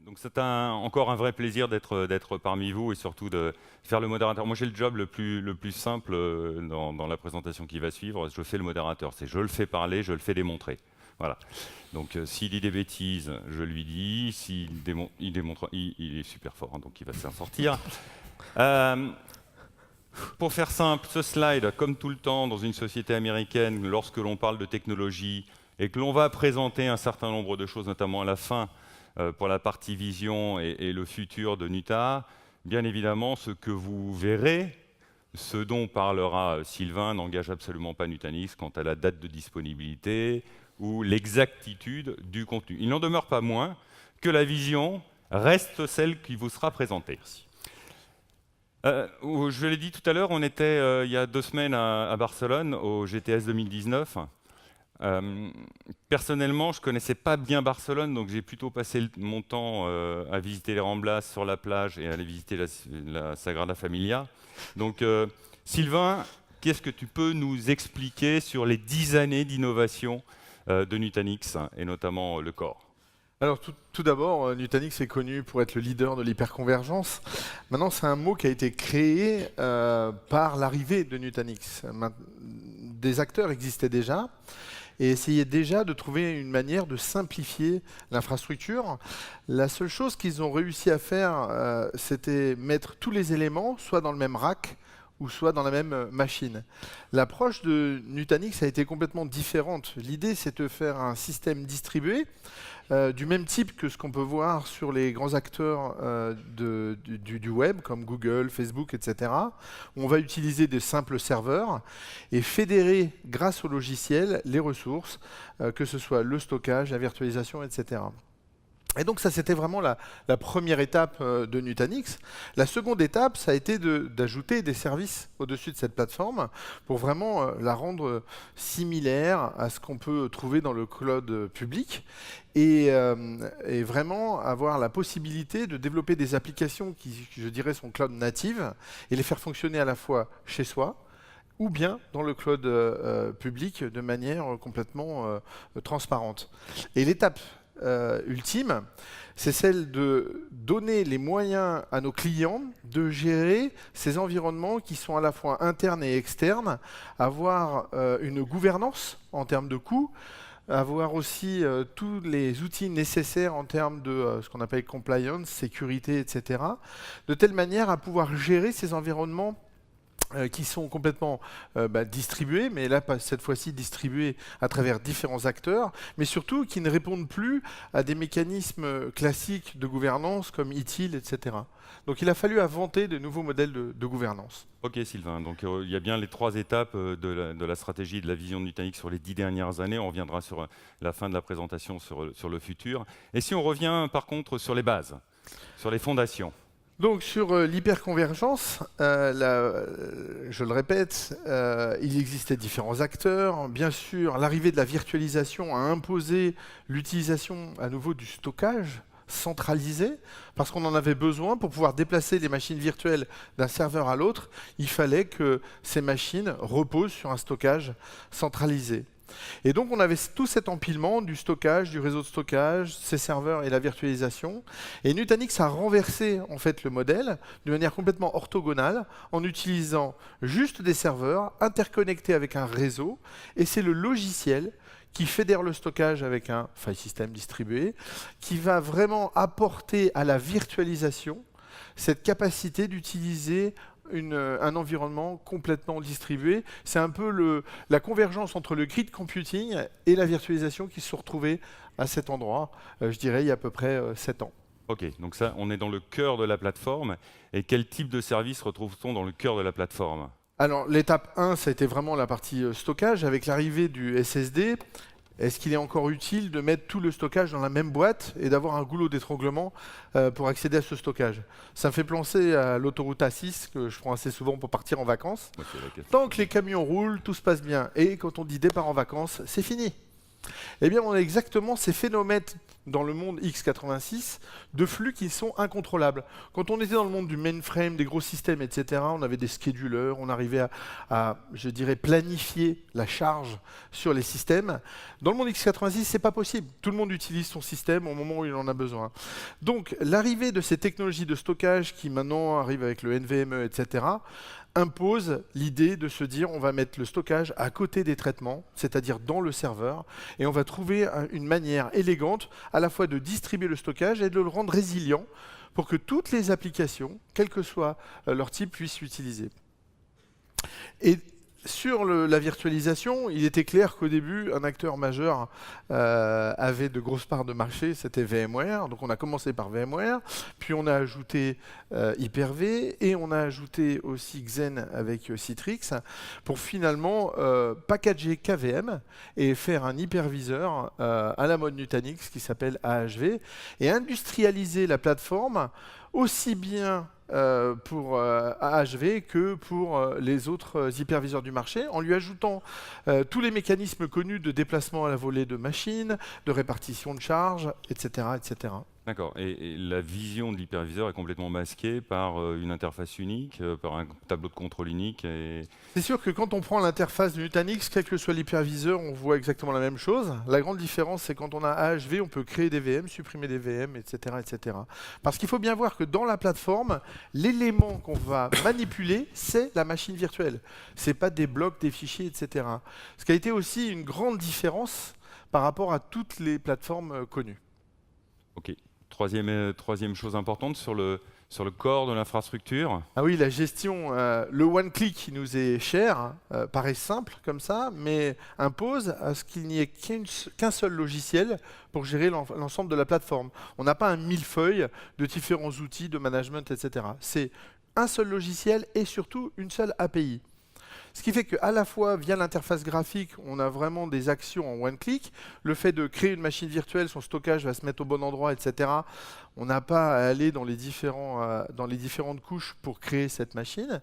Donc c'est encore un vrai plaisir d'être parmi vous et surtout de faire le modérateur. Moi j'ai le job le plus simple dans la présentation qui va suivre. Je fais le modérateur, c'est je le fais parler, je le fais démontrer. Voilà. Donc s'il dit des bêtises, je lui dis. S'il démontre, il est super fort, hein, donc il va s'en sortir. Pour faire simple, ce slide, comme tout le temps dans une société américaine, lorsque l'on parle de technologie et que l'on va présenter un certain nombre de choses, notamment à la fin, pour la partie vision et le futur de Nuta, bien évidemment, ce que vous verrez, ce dont parlera Sylvain, n'engage absolument pas Nutanix quant à la date de disponibilité ou l'exactitude du contenu. Il n'en demeure pas moins que la vision reste celle qui vous sera présentée. Je l'ai dit tout à l'heure, on était il y a 2 semaines à Barcelone, au GTS 2019. Personnellement, je ne connaissais pas bien Barcelone, donc j'ai plutôt passé mon temps à visiter les Ramblas sur la plage et à aller visiter la Sagrada Familia. Donc, Sylvain, qu'est-ce que tu peux nous expliquer sur les 10 années d'innovation de Nutanix, et notamment le core? Alors tout d'abord, Nutanix est connu pour être le leader de l'hyperconvergence. Maintenant, c'est un mot qui a été créé par l'arrivée de Nutanix. Des acteurs existaient déjà et essayaient déjà de trouver une manière de simplifier l'infrastructure. La seule chose qu'ils ont réussi à faire, c'était mettre tous les éléments, soit dans le même rack, ou soit dans la même machine. L'approche de Nutanix a été complètement différente. L'idée, c'est de faire un système distribué, du même type que ce qu'on peut voir sur les grands acteurs du web, comme Google, Facebook, etc. On va utiliser des simples serveurs et fédérer, grâce au logiciel, les ressources, que ce soit le stockage, la virtualisation, etc. Et donc ça, c'était vraiment la première étape de Nutanix. La seconde étape, ça a été d'ajouter des services au-dessus de cette plateforme pour vraiment la rendre similaire à ce qu'on peut trouver dans le cloud public et vraiment avoir la possibilité de développer des applications qui, je dirais, sont cloud natives et les faire fonctionner à la fois chez soi, ou bien dans le cloud public de manière complètement transparente. Et l'étape ultime, c'est celle de donner les moyens à nos clients de gérer ces environnements qui sont à la fois internes et externes, avoir une gouvernance en termes de coûts, avoir aussi tous les outils nécessaires en termes de ce qu'on appelle compliance, sécurité, etc., de telle manière à pouvoir gérer ces environnements qui sont complètement distribués, mais là, cette fois-ci, distribués à travers différents acteurs, mais surtout qui ne répondent plus à des mécanismes classiques de gouvernance comme ITIL, etc. Donc il a fallu inventer de nouveaux modèles de gouvernance. Ok Sylvain, donc il y a bien les 3 étapes de la stratégie et de la vision de Nutanix sur les 10 dernières années. On reviendra sur la fin de la présentation sur le futur. Et si on revient par contre sur les bases, sur les fondations? Donc sur l'hyperconvergence, je le répète, il existait différents acteurs. Bien sûr, l'arrivée de la virtualisation a imposé l'utilisation à nouveau du stockage centralisé, parce qu'on en avait besoin pour pouvoir déplacer les machines virtuelles d'un serveur à l'autre. Il fallait que ces machines reposent sur un stockage centralisé. Et donc on avait tout cet empilement du stockage, du réseau de stockage, ces serveurs et la virtualisation. Et Nutanix a renversé en fait le modèle de manière complètement orthogonale en utilisant juste des serveurs interconnectés avec un réseau. Et c'est le logiciel qui fédère le stockage avec un file system distribué, qui va vraiment apporter à la virtualisation cette capacité d'utiliser un environnement complètement distribué. C'est un peu la convergence entre le grid computing et la virtualisation qui se sont retrouvés à cet endroit, je dirais, il y a à peu près 7 ans. Ok, donc ça, on est dans le cœur de la plateforme. Et quel type de service retrouve-t-on dans le cœur de la plateforme? Alors, l'étape 1, ça a été vraiment la partie stockage. Avec l'arrivée du SSD, est-ce qu'il est encore utile de mettre tout le stockage dans la même boîte et d'avoir un goulot d'étranglement pour accéder à ce stockage? Ça me fait penser à l'autoroute A6 que je prends assez souvent pour partir en vacances. Tant que les camions roulent, tout se passe bien. Et quand on dit départ en vacances, c'est fini. Eh bien, on a exactement ces phénomènes dans le monde x86 de flux qui sont incontrôlables. Quand on était dans le monde du mainframe, des gros systèmes, etc., on avait des schedulers, on arrivait je dirais, planifier la charge sur les systèmes. Dans le monde x86, c'est pas possible. Tout le monde utilise son système au moment où il en a besoin. Donc, l'arrivée de ces technologies de stockage qui maintenant arrivent avec le NVMe, etc., impose l'idée de se dire on va mettre le stockage à côté des traitements, c'est-à-dire dans le serveur, et on va trouver une manière élégante à la fois de distribuer le stockage et de le rendre résilient pour que toutes les applications, quel que soit leur type, puissent l'utiliser. Et sur la virtualisation, il était clair qu'au début, un acteur majeur avait de grosses parts de marché, c'était VMware. Donc on a commencé par VMware, puis on a ajouté Hyper-V et on a ajouté aussi Xen avec Citrix pour finalement packager KVM et faire un hyperviseur à la mode Nutanix qui s'appelle AHV et industrialiser la plateforme aussi bien pour AHV que pour les autres hyperviseurs du marché, en lui ajoutant tous les mécanismes connus de déplacement à la volée de machines, de répartition de charges, etc. etc. D'accord. Et la vision de l'hyperviseur est complètement masquée par une interface unique, par un tableau de contrôle unique. C'est sûr que quand on prend l'interface de Nutanix, quel que soit l'hyperviseur, on voit exactement la même chose. La grande différence, c'est quand on a AHV, on peut créer des VM, supprimer des VM, etc. etc. Parce qu'il faut bien voir que dans la plateforme, l'élément qu'on va manipuler, c'est la machine virtuelle. Ce n'est pas des blocs, des fichiers, etc. Ce qui a été aussi une grande différence par rapport à toutes les plateformes connues. Ok. Troisième chose importante sur le corps de l'infrastructure. Ah oui, la gestion, le one-click qui nous est cher, paraît simple comme ça, mais impose à ce qu'il n'y ait qu'un seul logiciel pour gérer l'ensemble de la plateforme. On n'a pas un millefeuille de différents outils de management, etc. C'est un seul logiciel et surtout une seule API. Ce qui fait qu'à la fois, via l'interface graphique, on a vraiment des actions en one-click. Le fait de créer une machine virtuelle, son stockage va se mettre au bon endroit, etc. On n'a pas à aller dans les différentes couches pour créer cette machine.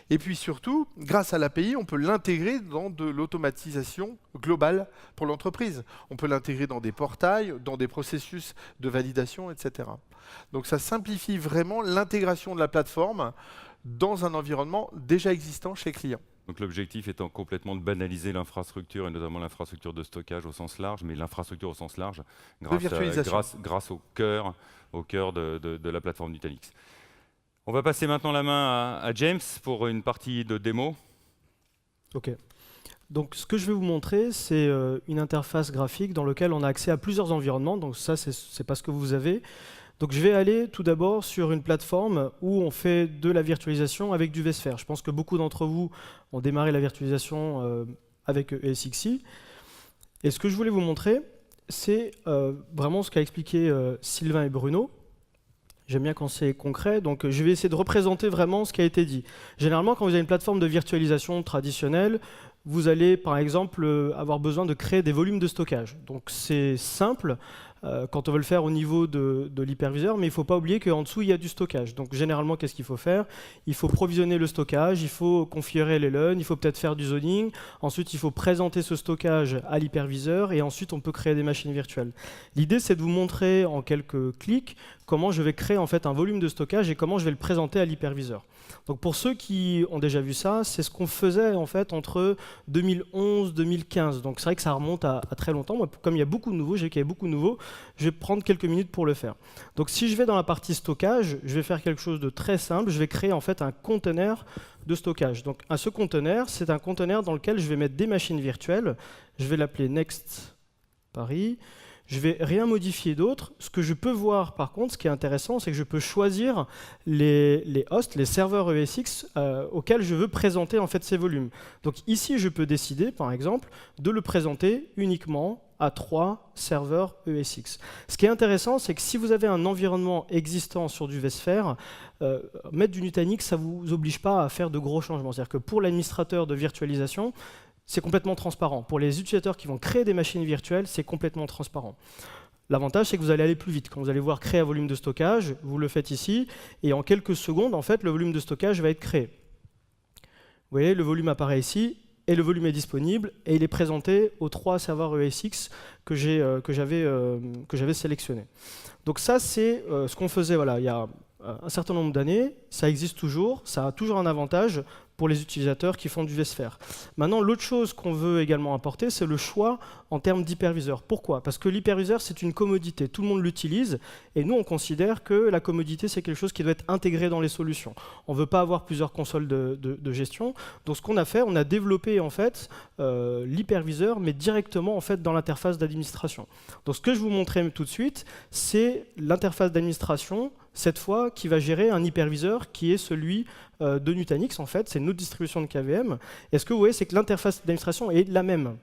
Et puis surtout, grâce à l'API, on peut l'intégrer dans de l'automatisation globale pour l'entreprise. On peut l'intégrer dans des portails, dans des processus de validation, etc. Donc ça simplifie vraiment l'intégration de la plateforme dans un environnement déjà existant chez client. Donc l'objectif étant complètement de banaliser l'infrastructure, et notamment l'infrastructure de stockage au sens large, mais l'infrastructure au sens large, grâce au cœur de la plateforme Nutanix. On va passer maintenant la main à James pour une partie de démo. Ok. Donc ce que je vais vous montrer, c'est une interface graphique dans laquelle on a accès à plusieurs environnements. Donc ça, c'est pas ce que vous avez. Donc je vais aller tout d'abord sur une plateforme où on fait de la virtualisation avec du vSphere. Je pense que beaucoup d'entre vous ont démarré la virtualisation avec ESXi. Et ce que je voulais vous montrer, c'est vraiment ce qu'a expliqué Sylvain et Bruno. J'aime bien quand c'est concret, donc je vais essayer de représenter vraiment ce qui a été dit. Généralement, quand vous avez une plateforme de virtualisation traditionnelle, vous allez par exemple avoir besoin de créer des volumes de stockage. Donc c'est simple quand on veut le faire au niveau de l'hyperviseur, mais il ne faut pas oublier qu'en dessous il y a du stockage. Donc généralement, qu'est-ce qu'il faut faire? Il faut provisionner le stockage, il faut configurer les LUN, il faut peut-être faire du zoning, ensuite il faut présenter ce stockage à l'hyperviseur et ensuite on peut créer des machines virtuelles. L'idée c'est de vous montrer en quelques clics comment je vais créer en fait un volume de stockage et comment je vais le présenter à l'hyperviseur. Donc pour ceux qui ont déjà vu ça, c'est ce qu'on faisait en fait entre 2011 et 2015. Donc c'est vrai que ça remonte à très longtemps. Moi, comme il y a beaucoup de nouveaux, j'ai qu'il y a beaucoup de nouveaux, je vais prendre quelques minutes pour le faire. Donc si je vais dans la partie stockage, je vais faire quelque chose de très simple. Je vais créer en fait un conteneur de stockage. Donc ce conteneur, c'est un conteneur dans lequel je vais mettre des machines virtuelles. Je vais l'appeler Next Paris. Je ne vais rien modifier d'autre. Ce que je peux voir, par contre, ce qui est intéressant, c'est que je peux choisir les hosts, les serveurs ESX auxquels je veux présenter en fait ces volumes. Donc ici, je peux décider, par exemple, de le présenter uniquement à 3 serveurs ESX. Ce qui est intéressant, c'est que si vous avez un environnement existant sur du vSphere, mettre du Nutanix, ça ne vous oblige pas à faire de gros changements. C'est-à-dire que pour l'administrateur de virtualisation, c'est complètement transparent. Pour les utilisateurs qui vont créer des machines virtuelles, c'est complètement transparent. L'avantage, c'est que vous allez aller plus vite. Quand vous allez voir créer un volume de stockage, vous le faites ici, et en quelques secondes, en fait, le volume de stockage va être créé. Vous voyez, le volume apparaît ici, et le volume est disponible, et il est présenté aux 3 serveurs ESX que j'avais sélectionnés. Donc ça, c'est ce qu'on faisait il y a un certain nombre d'années, ça existe toujours, ça a toujours un avantage pour les utilisateurs qui font du vSphere. Maintenant, l'autre chose qu'on veut également apporter, c'est le choix en termes d'hyperviseur. Pourquoi? Parce que l'hyperviseur, c'est une commodité, tout le monde l'utilise, et nous, on considère que la commodité, c'est quelque chose qui doit être intégré dans les solutions. On ne veut pas avoir plusieurs consoles de gestion, donc ce qu'on a fait, on a développé en fait l'hyperviseur, mais directement en fait dans l'interface d'administration. Donc ce que je vous montrais tout de suite, c'est l'interface d'administration, cette fois, qui va gérer un hyperviseur qui est celui de Nutanix, en fait, c'est notre distribution de KVM. Et ce que vous voyez, c'est que l'interface d'administration est la même.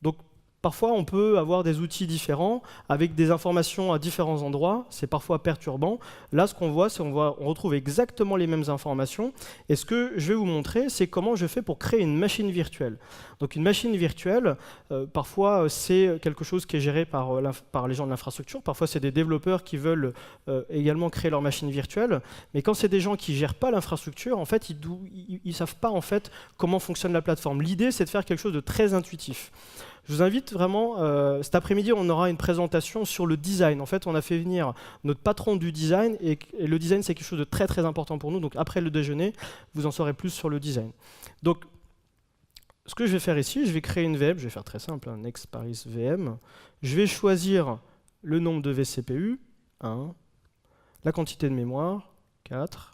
Donc, parfois, on peut avoir des outils différents avec des informations à différents endroits. C'est parfois perturbant. Là, ce qu'on voit, c'est qu'on retrouve exactement les mêmes informations. Et ce que je vais vous montrer, c'est comment je fais pour créer une machine virtuelle. Donc, une machine virtuelle, parfois, c'est quelque chose qui est géré par les gens de l'infrastructure. Parfois, c'est des développeurs qui veulent également créer leur machine virtuelle. Mais quand c'est des gens qui ne gèrent pas l'infrastructure, en fait, ils ne savent pas en fait, comment fonctionne la plateforme. L'idée, c'est de faire quelque chose de très intuitif. Je vous invite vraiment, cet après-midi, on aura une présentation sur le design. En fait, on a fait venir notre patron du design, et le design, c'est quelque chose de très très important pour nous. Donc après le déjeuner, vous en saurez plus sur le design. Donc, ce que je vais faire ici, je vais créer une VM, je vais faire très simple, Next Paris VM. Je vais choisir le nombre de vCPU, 1, la quantité de mémoire, 4,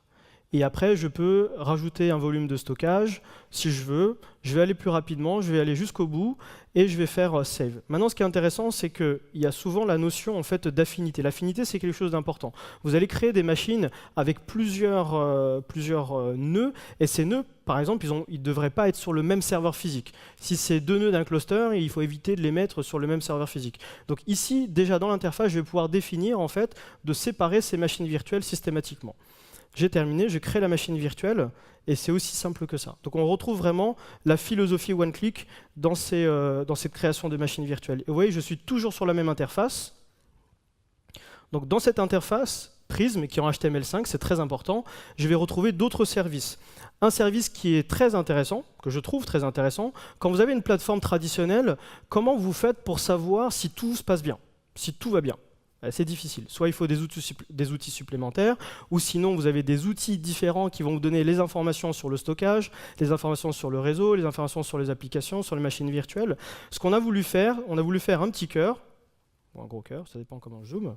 et après, je peux rajouter un volume de stockage, si je veux. Je vais aller plus rapidement, je vais aller jusqu'au bout, et je vais faire Save. Maintenant, ce qui est intéressant, c'est qu'il y a souvent la notion en fait, d'affinité. L'affinité, c'est quelque chose d'important. Vous allez créer des machines avec plusieurs nœuds, et ces nœuds, par exemple, ils ne devraient pas être sur le même serveur physique. Si c'est 2 nœuds d'un cluster, il faut éviter de les mettre sur le même serveur physique. Donc ici, déjà dans l'interface, je vais pouvoir définir en fait, de séparer ces machines virtuelles systématiquement. J'ai terminé, je crée la machine virtuelle, et c'est aussi simple que ça. Donc on retrouve vraiment la philosophie one-click dans cette création de machines virtuelles. Et vous voyez, je suis toujours sur la même interface. Donc dans cette interface, Prism, qui est en HTML5, c'est très important, je vais retrouver d'autres services. Un service qui est très intéressant, que je trouve très intéressant, quand vous avez une plateforme traditionnelle, comment vous faites pour savoir si tout se passe bien, si tout va bien? C'est difficile. Soit il faut des outils supplémentaires, ou sinon vous avez des outils différents qui vont vous donner les informations sur le stockage, les informations sur le réseau, les informations sur les applications, sur les machines virtuelles. Ce qu'on a voulu faire, on a voulu faire un petit cœur, ou un gros cœur, ça dépend comment je zoome.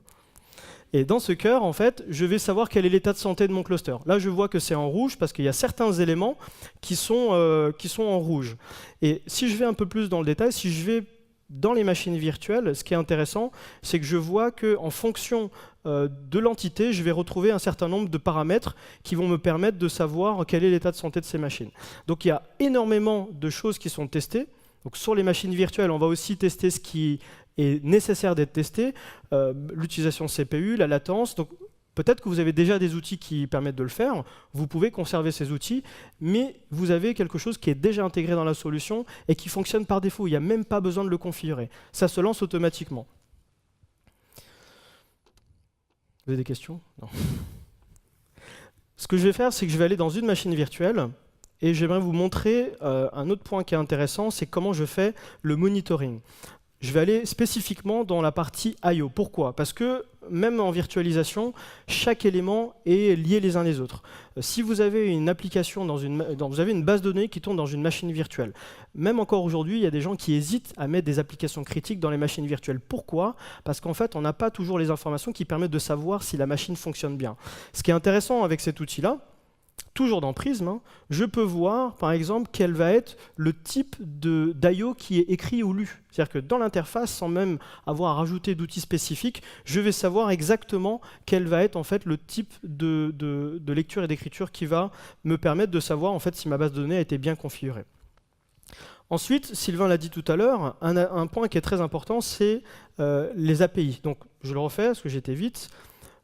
Et dans ce cœur, en fait, je vais savoir quel est l'état de santé de mon cluster. Là, je vois que c'est en rouge parce qu'il y a certains éléments qui sont en rouge. Et si je vais un peu plus dans le détail, si je vais dans les machines virtuelles, ce qui est intéressant, c'est que je vois qu'en fonction de l'entité, je vais retrouver un certain nombre de paramètres qui vont me permettre de savoir quel est l'état de santé de ces machines. Donc il y a énormément de choses qui sont testées. Donc, sur les machines virtuelles, on va aussi tester ce qui est nécessaire d'être testé, l'utilisation CPU, la latence. Donc, peut-être que vous avez déjà des outils qui permettent de le faire, vous pouvez conserver ces outils, mais vous avez quelque chose qui est déjà intégré dans la solution et qui fonctionne par défaut. Il n'y a même pas besoin de le configurer. Ça se lance automatiquement. Vous avez des questions? Non. Ce que je vais faire, c'est que je vais aller dans une machine virtuelle et j'aimerais vous montrer un autre point qui est intéressant, c'est comment je fais le monitoring. Je vais aller spécifiquement dans la partie I/O. Pourquoi? Parce que même en virtualisation, chaque élément est lié les uns les autres. Si vous avez une application, vous avez une base de données qui tourne dans une machine virtuelle, même encore aujourd'hui, il y a des gens qui hésitent à mettre des applications critiques dans les machines virtuelles. Pourquoi? Parce qu'en fait, on n'a pas toujours les informations qui permettent de savoir si la machine fonctionne bien. Ce qui est intéressant avec cet outil-là, toujours dans Prism, je peux voir, par exemple, quel va être le type d'I/O qui est écrit ou lu. C'est-à-dire que dans l'interface, sans même avoir à rajouter d'outils spécifiques, je vais savoir exactement quel va être en fait, le type de lecture et d'écriture qui va me permettre de savoir en fait, si ma base de données a été bien configurée. Ensuite, Sylvain l'a dit tout à l'heure, un point qui est très important, c'est les API. Donc, je le refais parce que j'étais vite.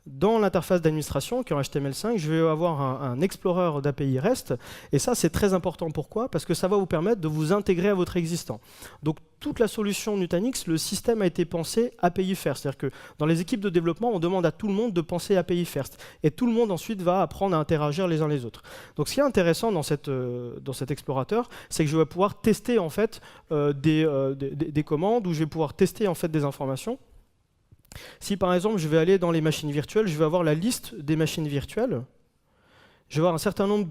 dans l'interface d'administration, qui est en HTML5, je vais avoir un explorer d'API REST. Et ça, c'est très important. Pourquoi? Parce que ça va vous permettre de vous intégrer à votre existant. Donc, toute la solution Nutanix, le système a été pensé API first. C'est-à-dire que dans les équipes de développement, on demande à tout le monde de penser API first. Et tout le monde ensuite va apprendre à interagir les uns les autres. Donc, ce qui est intéressant dans cet explorateur, c'est que je vais pouvoir tester en fait, des commandes, ou je vais pouvoir tester en fait, des informations. Si par exemple je vais aller dans les machines virtuelles, je vais avoir la liste des machines virtuelles. Je vais avoir un certain nombre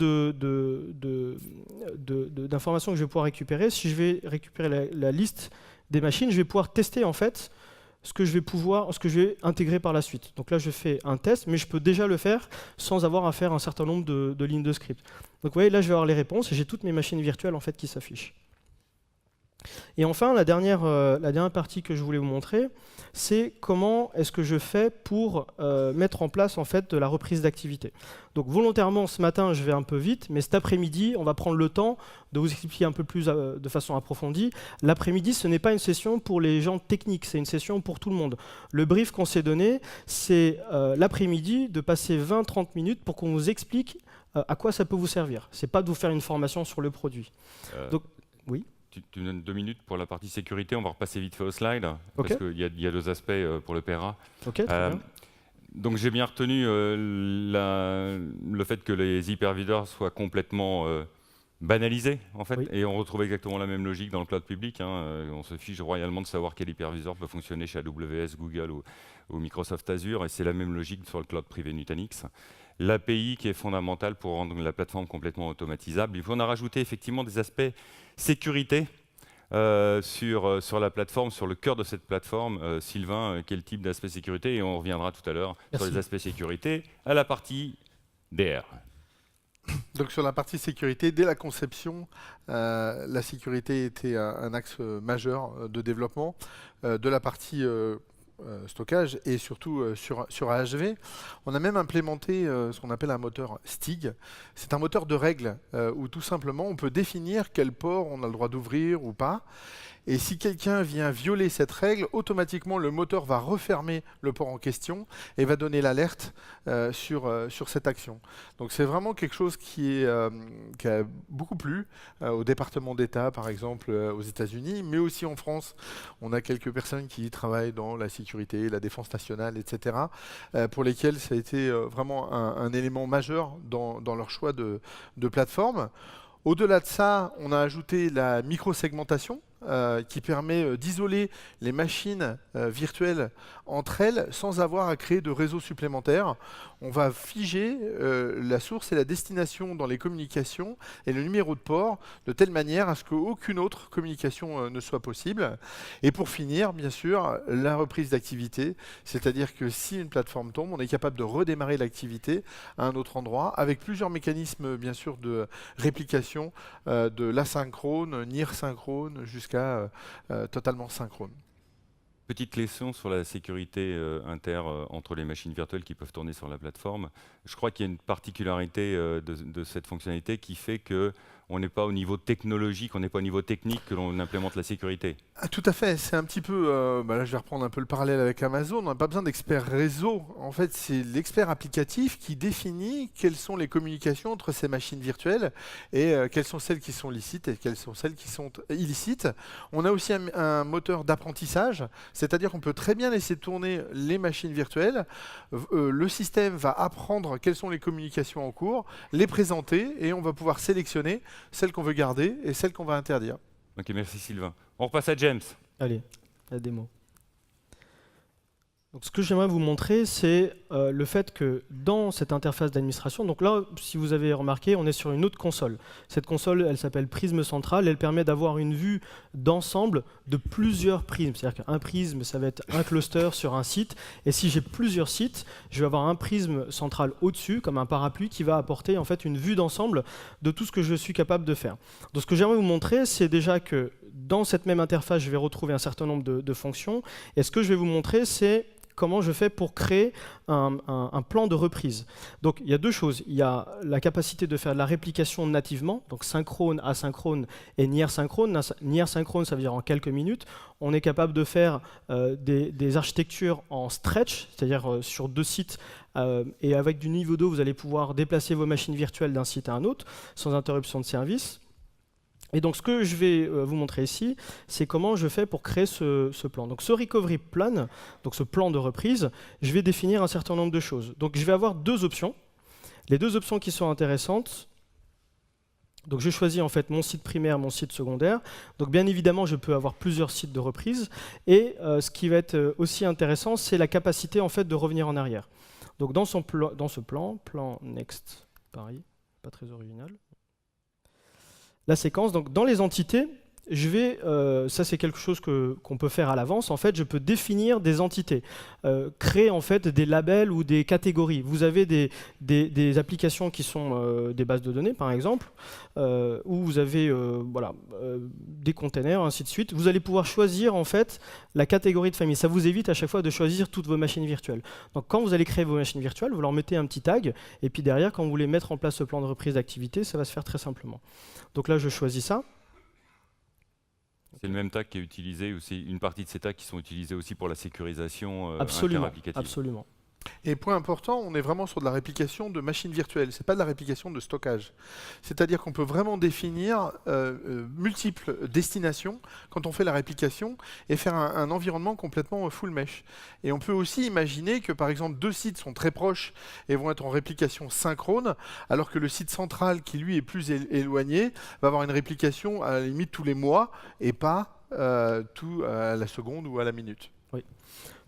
d'informations que je vais pouvoir récupérer. Si je vais récupérer la liste des machines, je vais pouvoir tester en fait ce que je vais intégrer par la suite. Donc là je fais un test, mais je peux déjà le faire sans avoir à faire un certain nombre de lignes de script. Donc vous voyez, là je vais avoir les réponses et j'ai toutes mes machines virtuelles en fait qui s'affichent. Et enfin, la dernière partie que je voulais vous montrer, c'est comment est-ce que je fais pour mettre en place en fait, de la reprise d'activité. Donc volontairement, ce matin, je vais un peu vite, mais cet après-midi, on va prendre le temps de vous expliquer un peu plus de façon approfondie. L'après-midi, ce n'est pas une session pour les gens techniques, c'est une session pour tout le monde. Le brief qu'on s'est donné, c'est l'après-midi de passer 20-30 minutes pour qu'on vous explique à quoi ça peut vous servir. Ce n'est pas de vous faire une formation sur le produit. Donc, oui. Tu me donnes 2 minutes pour la partie sécurité, on va repasser vite fait au slide, Okay. parce qu'il y a 2 aspects pour le PRA. Ok, très bien. Donc j'ai bien retenu le fait que les hyperviseurs soient complètement banalisés, en fait, Oui. et on retrouve exactement la même logique dans le cloud public. On se fiche royalement de savoir quel hyperviseur peut fonctionner chez AWS, Google ou Microsoft Azure, et c'est la même logique sur le cloud privé Nutanix. L'API qui est fondamentale pour rendre la plateforme complètement automatisable. Il faut en rajouter effectivement des aspects sécurité sur la plateforme, sur le cœur de cette plateforme. Sylvain, quel type d'aspect sécurité? Et on reviendra tout à l'heure sur les aspects sécurité à la partie DR. Donc sur la partie sécurité, dès la conception, la sécurité était un axe majeur de développement de la partie stockage et surtout sur AHV. On a même implémenté ce qu'on appelle un moteur STIG. C'est un moteur de règles où tout simplement on peut définir quel port on a le droit d'ouvrir ou pas. Et si quelqu'un vient violer cette règle, automatiquement le moteur va refermer le port en question et va donner l'alerte sur cette action. Donc c'est vraiment quelque chose qui a beaucoup plu au département d'État, par exemple aux États-Unis, mais aussi en France. On a quelques personnes qui travaillent dans la sécurité, la défense nationale, etc., pour lesquelles ça a été vraiment un élément majeur dans leur choix de plateforme. Au-delà de ça, on a ajouté la microsegmentation qui permet d'isoler les machines virtuelles entre elles sans avoir à créer de réseau supplémentaire. On va figer la source et la destination dans les communications et le numéro de port de telle manière à ce qu'aucune autre communication ne soit possible. Et pour finir, bien sûr, la reprise d'activité, c'est-à-dire que si une plateforme tombe, on est capable de redémarrer l'activité à un autre endroit avec plusieurs mécanismes, bien sûr, de réplication de l'asynchrone, near synchrone, jusqu'à totalement synchrone. Petite leçon sur la sécurité entre les machines virtuelles qui peuvent tourner sur la plateforme. Je crois qu'il y a une particularité de cette fonctionnalité qui fait qu'on n'est pas au niveau technologique, on n'est pas au niveau technique que l'on implémente la sécurité. Ah, tout à fait, c'est un petit peu, là je vais reprendre un peu le parallèle avec Amazon, on n'a pas besoin d'expert réseau, en fait c'est l'expert applicatif qui définit quelles sont les communications entre ces machines virtuelles et quelles sont celles qui sont licites et quelles sont celles qui sont illicites. On a aussi un moteur d'apprentissage, c'est-à-dire qu'on peut très bien laisser tourner les machines virtuelles, le système va apprendre quelles sont les communications en cours, les présenter et on va pouvoir sélectionner celles qu'on veut garder et celles qu'on va interdire. Ok, merci Sylvain. On repasse à James. Allez, la démo. Donc, ce que j'aimerais vous montrer, c'est le fait que dans cette interface d'administration, donc là, si vous avez remarqué, on est sur une autre console. Cette console, elle s'appelle Prisme Central, elle permet d'avoir une vue d'ensemble de plusieurs prismes. C'est-à-dire qu'un prisme, ça va être un cluster sur un site, et si j'ai plusieurs sites, je vais avoir un prisme central au-dessus, comme un parapluie, qui va apporter en fait une vue d'ensemble de tout ce que je suis capable de faire. Donc, ce que j'aimerais vous montrer, c'est déjà que dans cette même interface, je vais retrouver un certain nombre de fonctions, et ce que je vais vous montrer, c'est comment je fais pour créer un plan de reprise. Donc il y a deux choses. Il y a la capacité de faire de la réplication nativement, donc synchrone, asynchrone et near synchrone. Near synchrone, ça veut dire en quelques minutes. On est capable de faire des architectures en stretch, c'est-à-dire sur 2 sites, et avec du niveau 2, vous allez pouvoir déplacer vos machines virtuelles d'un site à un autre sans interruption de service. Et donc ce que je vais vous montrer ici, c'est comment je fais pour créer ce plan. Donc ce recovery plan, donc ce plan de reprise, je vais définir un certain nombre de choses. Donc je vais avoir 2 options. Les 2 options qui sont intéressantes, donc je choisis en fait mon site primaire, mon site secondaire. Donc bien évidemment, je peux avoir plusieurs sites de reprise. Et ce qui va être aussi intéressant, c'est la capacité en fait de revenir en arrière. Donc dans ce plan next, pareil, pas très original. La séquence, donc dans les entités, je vais, ça c'est quelque chose qu'on peut faire à l'avance, en fait je peux définir des entités, créer en fait des labels ou des catégories. Vous avez des applications qui sont des bases de données par exemple, où vous avez des containers, ainsi de suite. Vous allez pouvoir choisir en fait la catégorie de famille. Ça vous évite à chaque fois de choisir toutes vos machines virtuelles. Donc quand vous allez créer vos machines virtuelles, vous leur mettez un petit tag, et puis derrière quand vous voulez mettre en place ce plan de reprise d'activité, ça va se faire très simplement. Donc là je choisis ça. C'est le même tag qui est utilisé, ou c'est une partie de ces tags qui sont utilisés aussi pour la sécurisation Absolument, interapplicative. absolument. Et point important, on est vraiment sur de la réplication de machines virtuelles, c'est pas de la réplication de stockage. C'est-à-dire qu'on peut vraiment définir multiples destinations quand on fait la réplication et faire un environnement complètement full mesh. Et on peut aussi imaginer que par exemple 2 sites sont très proches et vont être en réplication synchrone, alors que le site central qui lui est plus éloigné va avoir une réplication à la limite tous les mois et pas tout à la seconde ou à la minute. Oui.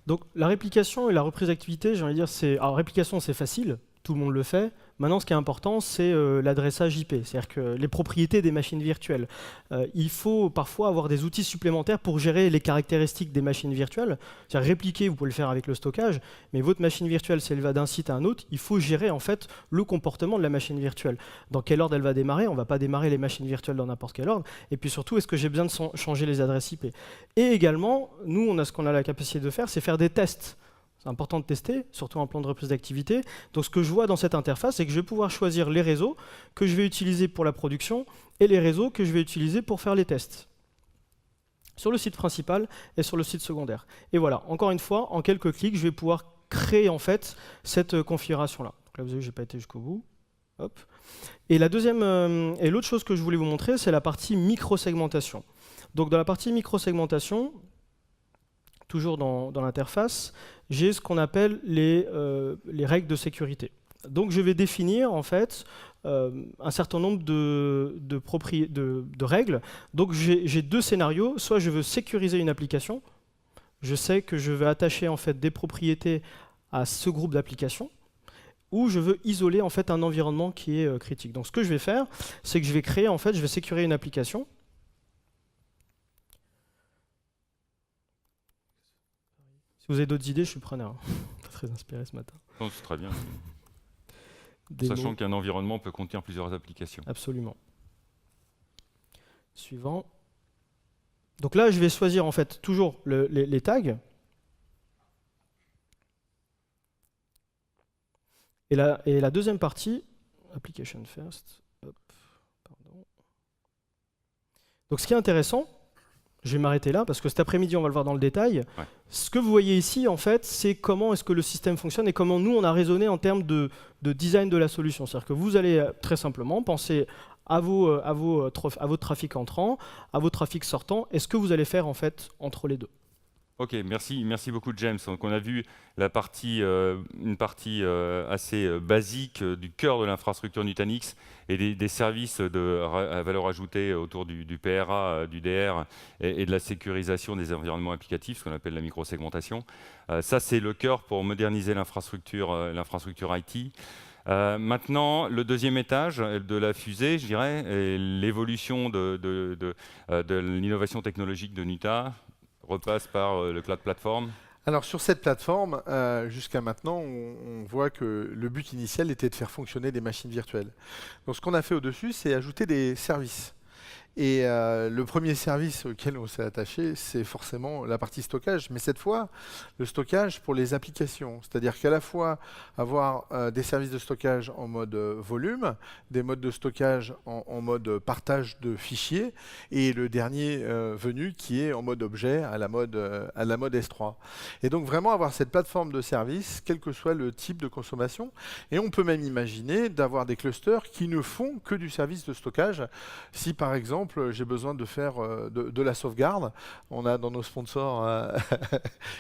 Donc la réplication et la reprise d'activité, j'ai envie de dire, alors réplication c'est facile, tout le monde le fait. Maintenant, ce qui est important, c'est l'adressage IP, c'est-à-dire que les propriétés des machines virtuelles. Il faut parfois avoir des outils supplémentaires pour gérer les caractéristiques des machines virtuelles. C'est-à-dire répliquer, vous pouvez le faire avec le stockage, mais votre machine virtuelle, si elle va d'un site à un autre, il faut gérer en fait le comportement de la machine virtuelle. Dans quel ordre elle va démarrer? On ne va pas démarrer les machines virtuelles dans n'importe quel ordre. Et puis surtout, est-ce que j'ai besoin de changer les adresses IP? Et également, nous, on a ce qu'on a la capacité de faire, c'est faire des tests. C'est important de tester, surtout en plan de reprise d'activité. Donc ce que je vois dans cette interface, c'est que je vais pouvoir choisir les réseaux que je vais utiliser pour la production et les réseaux que je vais utiliser pour faire les tests. Sur le site principal et sur le site secondaire. Et voilà, encore une fois, en quelques clics, je vais pouvoir créer en fait cette configuration-là. Donc là, vous avez vu, je n'ai pas été jusqu'au bout. Hop. Et la deuxième, et l'autre chose que je voulais vous montrer, c'est la partie micro-segmentation. Donc dans la partie micro-segmentation, toujours dans l'interface, j'ai ce qu'on appelle les règles de sécurité. Donc je vais définir en fait un certain nombre de règles. Donc j'ai 2 scénarios. Soit je veux sécuriser une application, je sais que je vais attacher en fait des propriétés à ce groupe d'applications, ou je veux isoler en fait un environnement qui est critique. Donc ce que je vais faire, c'est que je vais créer en fait, je vais sécuriser une application. Si vous avez d'autres idées, je suis preneur. Pas très inspiré ce matin. Non, c'est très bien. Sachant qu'un environnement peut contenir plusieurs applications. Absolument. Suivant. Donc là, je vais choisir en fait toujours les tags. Et la deuxième partie, application first. Hop, pardon. Donc ce qui est intéressant, je vais m'arrêter là parce que cet après-midi, on va le voir dans le détail. Ouais. Ce que vous voyez ici, en fait, c'est comment est-ce que le système fonctionne et comment nous, on a raisonné en termes de design de la solution. C'est-à-dire que vous allez très simplement penser à votre trafic entrant, à votre trafic sortant, et ce que vous allez faire en fait entre les deux. Ok, merci beaucoup James. Donc on a vu une partie assez basique du cœur de l'infrastructure Nutanix et des services à valeur ajoutée autour du PRA, du DR et de la sécurisation des environnements applicatifs, ce qu'on appelle la microsegmentation. Ça c'est le cœur pour moderniser l'infrastructure IT. Maintenant, le deuxième étage de la fusée, je dirais, est l'évolution de l'innovation technologique de Nuta. Repasse par le cloud platform. Alors sur cette plateforme, jusqu'à maintenant, on voit que le but initial était de faire fonctionner des machines virtuelles. Donc ce qu'on a fait au-dessus, c'est ajouter des services. Et le premier service auquel on s'est attaché, c'est forcément la partie stockage. Mais cette fois, le stockage pour les applications. C'est-à-dire qu'à la fois avoir des services de stockage en mode volume, des modes de stockage en mode partage de fichiers, et le dernier venu qui est en mode objet à la mode S3. Et donc vraiment avoir cette plateforme de services, quel que soit le type de consommation. Et on peut même imaginer d'avoir des clusters qui ne font que du service de stockage. Si par exemple, j'ai besoin de faire de la sauvegarde. On a dans nos sponsors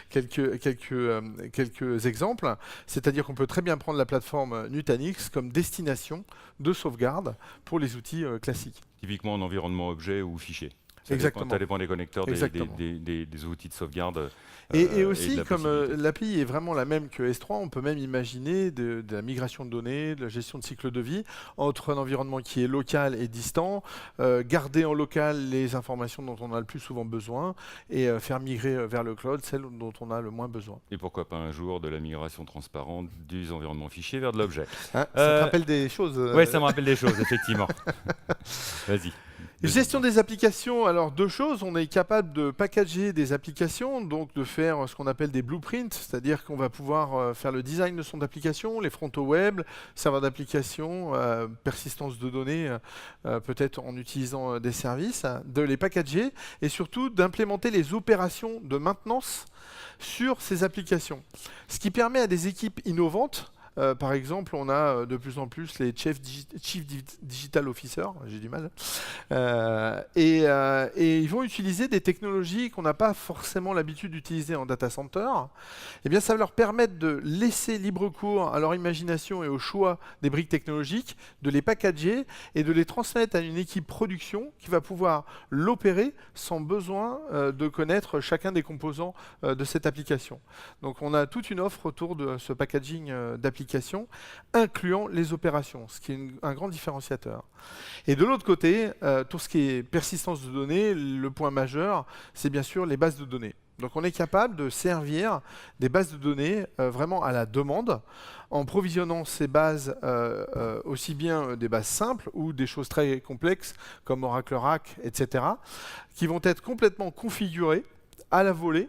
quelques exemples. C'est-à-dire qu'on peut très bien prendre la plateforme Nutanix comme destination de sauvegarde pour les outils classiques. Typiquement en environnement objet ou fichier. Exactement. Ça dépend des connecteurs, des outils de sauvegarde. Et aussi, de comme l'API est vraiment la même que S3, on peut même imaginer de la migration de données, de la gestion de cycle de vie entre un environnement qui est local et distant, garder en local les informations dont on a le plus souvent besoin et faire migrer vers le cloud celles dont on a le moins besoin. Et pourquoi pas un jour de la migration transparente des environnements fichiers vers de l'objet. Hein, ça te rappelle des choses Oui, ça me rappelle des choses, effectivement. Vas-y. Gestion des applications, alors deux choses, on est capable de packager des applications, donc de faire ce qu'on appelle des blueprints, c'est-à-dire qu'on va pouvoir faire le design de son application, les frontaux web, serveurs d'application, persistance de données, peut-être en utilisant des services, de les packager et surtout d'implémenter les opérations de maintenance sur ces applications. Ce qui permet à des équipes innovantes, par exemple, on a de plus en plus les Chief Digital Officer, j'ai du mal, et ils vont utiliser des technologies qu'on n'a pas forcément l'habitude d'utiliser en data center. Eh bien, ça va leur permettre de laisser libre cours à leur imagination et au choix des briques technologiques, de les packager et de les transmettre à une équipe production qui va pouvoir l'opérer sans besoin de connaître chacun des composants de cette application. Donc, on a toute une offre autour de ce packaging d'applications, incluant les opérations, ce qui est un grand différenciateur. Et de l'autre côté, tout ce qui est persistance de données, le point majeur, c'est bien sûr les bases de données. Donc on est capable de servir des bases de données vraiment à la demande, en provisionnant ces bases aussi bien des bases simples ou des choses très complexes comme Oracle RAC, etc., qui vont être complètement configurées à la volée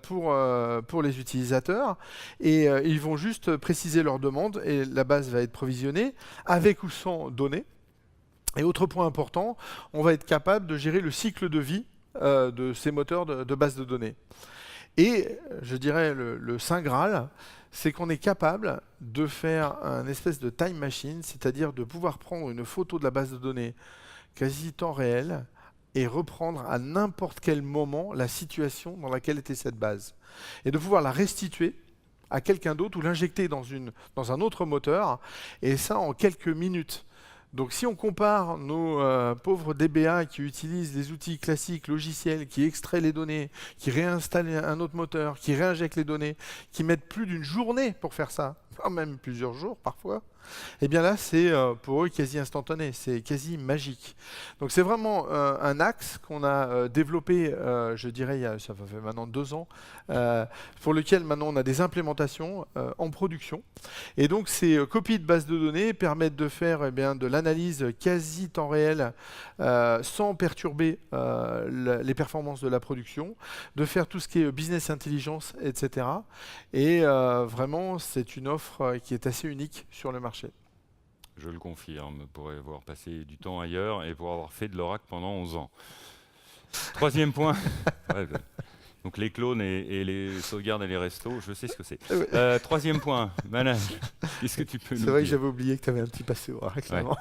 pour les utilisateurs et ils vont juste préciser leurs demandes et la base va être provisionnée avec ou sans données. Et autre point important, on va être capable de gérer le cycle de vie de ces moteurs de base de données. Et je dirais le Saint Graal, c'est qu'on est capable de faire un espèce de time machine, c'est-à-dire de pouvoir prendre une photo de la base de données quasi temps réel et reprendre à n'importe quel moment la situation dans laquelle était cette base. Et de pouvoir la restituer à quelqu'un d'autre ou l'injecter dans un autre moteur, et ça en quelques minutes. Donc si on compare nos pauvres DBA qui utilisent les outils classiques, logiciels, qui extraient les données, qui réinstallent un autre moteur, qui réinjectent les données, qui mettent plus d'une journée pour faire ça, voire même plusieurs jours parfois, et bien là c'est pour eux quasi instantané, c'est quasi magique. Donc c'est vraiment un axe qu'on a développé, je dirais, ça fait maintenant 2 ans, pour lequel maintenant on a des implémentations en production. Et donc ces copies de bases de données permettent de faire de l'analyse quasi temps réel sans perturber les performances de la production, de faire tout ce qui est business intelligence, etc. Et vraiment c'est une offre qui est assez unique sur le marché. Je le confirme, pour avoir passé du temps ailleurs et pour avoir fait de l'Oracle pendant 11 ans. Troisième point. Ouais, donc les clones et les sauvegardes et les restos, je sais ce que c'est. Troisième point, Manal, qu'est-ce que tu peux nous dire ? C'est vrai que j'avais oublié que tu avais un petit passé Oracle avant.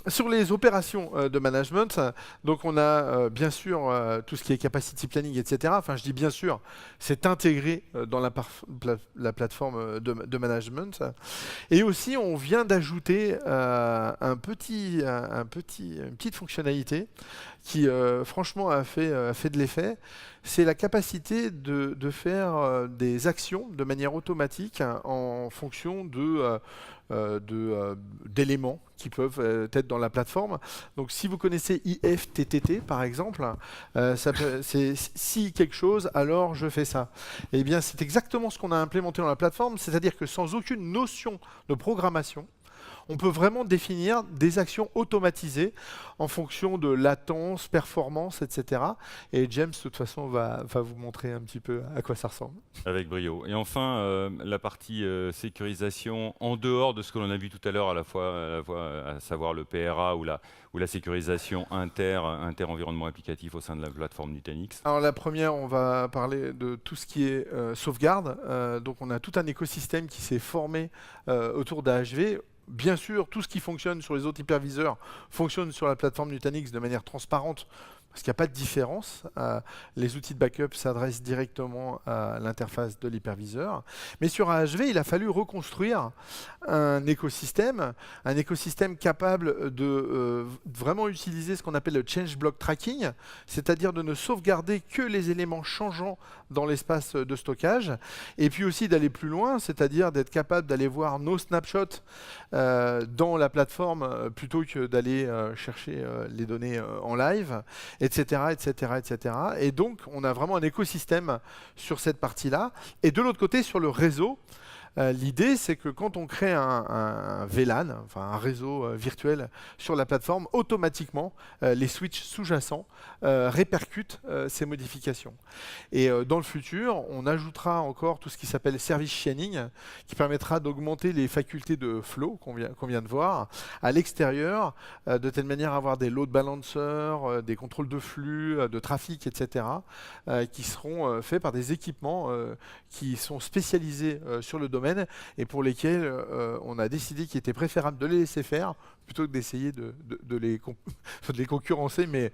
Sur les opérations de management, donc on a bien sûr tout ce qui est capacity planning, etc. Enfin, je dis bien sûr, c'est intégré dans la plateforme de management. Et aussi, on vient d'ajouter une petite fonctionnalité qui, franchement, a fait de l'effet. C'est la capacité de faire des actions de manière automatique en fonction d'éléments qui peuvent être dans la plateforme. Donc si vous connaissez IFTTT par exemple, c'est si quelque chose, alors je fais ça. Et bien c'est exactement ce qu'on a implémenté dans la plateforme, c'est-à-dire que sans aucune notion de programmation, on peut vraiment définir des actions automatisées en fonction de latence, performance, etc. Et James, de toute façon, va vous montrer un petit peu à quoi ça ressemble. Avec brio. Et enfin, la partie sécurisation, en dehors de ce que l'on a vu tout à l'heure, à savoir le PRA ou la sécurisation inter-environnement applicatif au sein de la plateforme Nutanix. Alors la première, on va parler de tout ce qui est sauvegarde. Donc on a tout un écosystème qui s'est formé autour d'AHV. Bien sûr, tout ce qui fonctionne sur les autres hyperviseurs fonctionne sur la plateforme Nutanix de manière transparente, parce qu'il n'y a pas de différence. Les outils de backup s'adressent directement à l'interface de l'hyperviseur. Mais sur AHV, il a fallu reconstruire un écosystème capable de vraiment utiliser ce qu'on appelle le change block tracking, c'est-à-dire de ne sauvegarder que les éléments changeants dans l'espace de stockage, et puis aussi d'aller plus loin, c'est-à-dire d'être capable d'aller voir nos snapshots dans la plateforme plutôt que d'aller chercher les données en live, etc., etc., etc. Et donc, on a vraiment un écosystème sur cette partie-là. Et de l'autre côté, sur le réseau, l'idée, c'est que quand on crée un VLAN, enfin un réseau virtuel sur la plateforme, automatiquement, les switches sous-jacents répercutent ces modifications. Et dans le futur, on ajoutera encore tout ce qui s'appelle service chaining, qui permettra d'augmenter les facultés de flow qu'on vient de voir à l'extérieur, de telle manière à avoir des load balancers, des contrôles de flux, de trafic, etc., qui seront faits par des équipements qui sont spécialisés sur le domaine et pour lesquels on a décidé qu'il était préférable de les laisser faire plutôt que d'essayer de les concurrencer, mais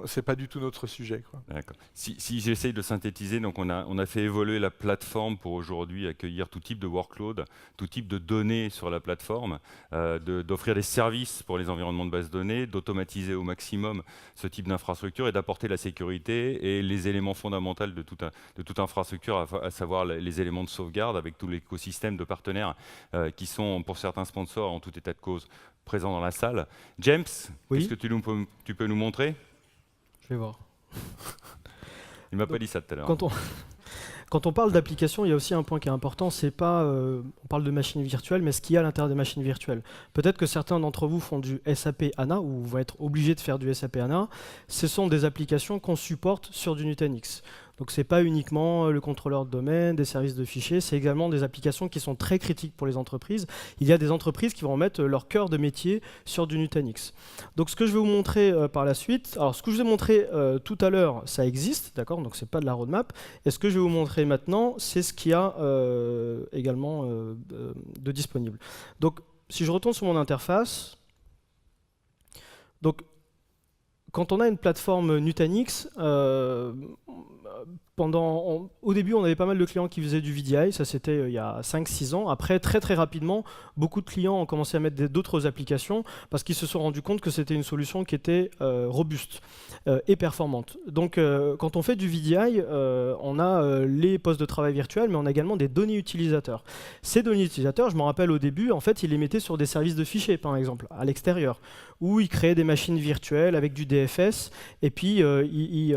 c'est pas du tout notre sujet, quoi. D'accord. Si j'essaye de synthétiser, donc on a fait évoluer la plateforme pour aujourd'hui accueillir tout type de workload, tout type de données sur la plateforme, d'offrir des services pour les environnements de base de données, d'automatiser au maximum ce type d'infrastructure et d'apporter la sécurité et les éléments fondamentaux de toute infrastructure, à savoir les éléments de sauvegarde avec tout l'écosystème de partenaires qui sont, pour certains sponsors, en tout état de cause, présents dans la salle. James, Oui. qu'est-ce que tu peux nous montrer? Je vais voir. Il m'a pas dit ça tout à l'heure. Quand on parle d'application, il y a aussi un point qui est important, c'est pas, on parle de machines virtuelles, mais ce qu'il y a à l'intérieur des machines virtuelles. Peut-être que certains d'entre vous font du SAP HANA ou vont être obligés de faire du SAP HANA. Ce sont des applications qu'on supporte sur du Nutanix. Donc ce n'est pas uniquement le contrôleur de domaine, des services de fichiers, c'est également des applications qui sont très critiques pour les entreprises. Il y a des entreprises qui vont mettre leur cœur de métier sur du Nutanix. Donc ce que je vais vous montrer par la suite, alors ce que je vous ai montré tout à l'heure, ça existe, d'accord, donc ce n'est pas de la roadmap. Et ce que je vais vous montrer maintenant, c'est ce qu'il y a également de disponible. Donc si je retourne sur mon interface, donc quand on a une plateforme Nutanix, au début, on avait pas mal de clients qui faisaient du VDI, ça c'était il y a 5-6 ans. Après, très rapidement, beaucoup de clients ont commencé à mettre d'autres applications parce qu'ils se sont rendus compte que c'était une solution qui était robuste et performante. Donc, quand on fait du VDI, on a les postes de travail virtuels, mais on a également des données utilisateurs. Ces données utilisateurs, je me rappelle au début, en fait, ils les mettaient sur des services de fichiers, par exemple, à l'extérieur, où ils créaient des machines virtuelles avec du DFS, et puis ils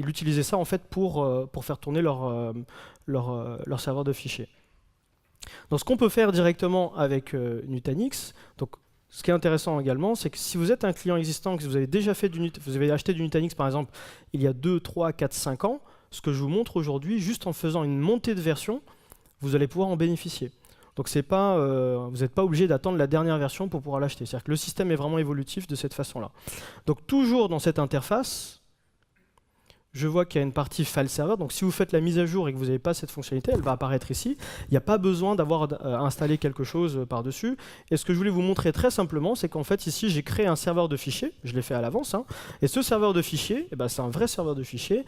utilisaient ça en fait pour faire tourner leur serveur de fichiers. Donc ce qu'on peut faire directement avec Nutanix, donc ce qui est intéressant également, c'est que si vous êtes un client existant, que vous avez déjà fait vous avez acheté du Nutanix par exemple il y a 2, 3, 4, 5 ans, ce que je vous montre aujourd'hui, juste en faisant une montée de version, vous allez pouvoir en bénéficier. Donc vous n'êtes pas obligé d'attendre la dernière version pour pouvoir l'acheter. C'est-à-dire que le système est vraiment évolutif de cette façon-là. Donc toujours dans cette interface, je vois qu'il y a une partie file server, donc si vous faites la mise à jour et que vous n'avez pas cette fonctionnalité, elle va apparaître ici. Il n'y a pas besoin d'avoir installé quelque chose par-dessus. Et ce que je voulais vous montrer très simplement, c'est qu'en fait ici j'ai créé un serveur de fichiers, je l'ai fait à l'avance, hein, et ce serveur de fichiers, c'est un vrai serveur de fichiers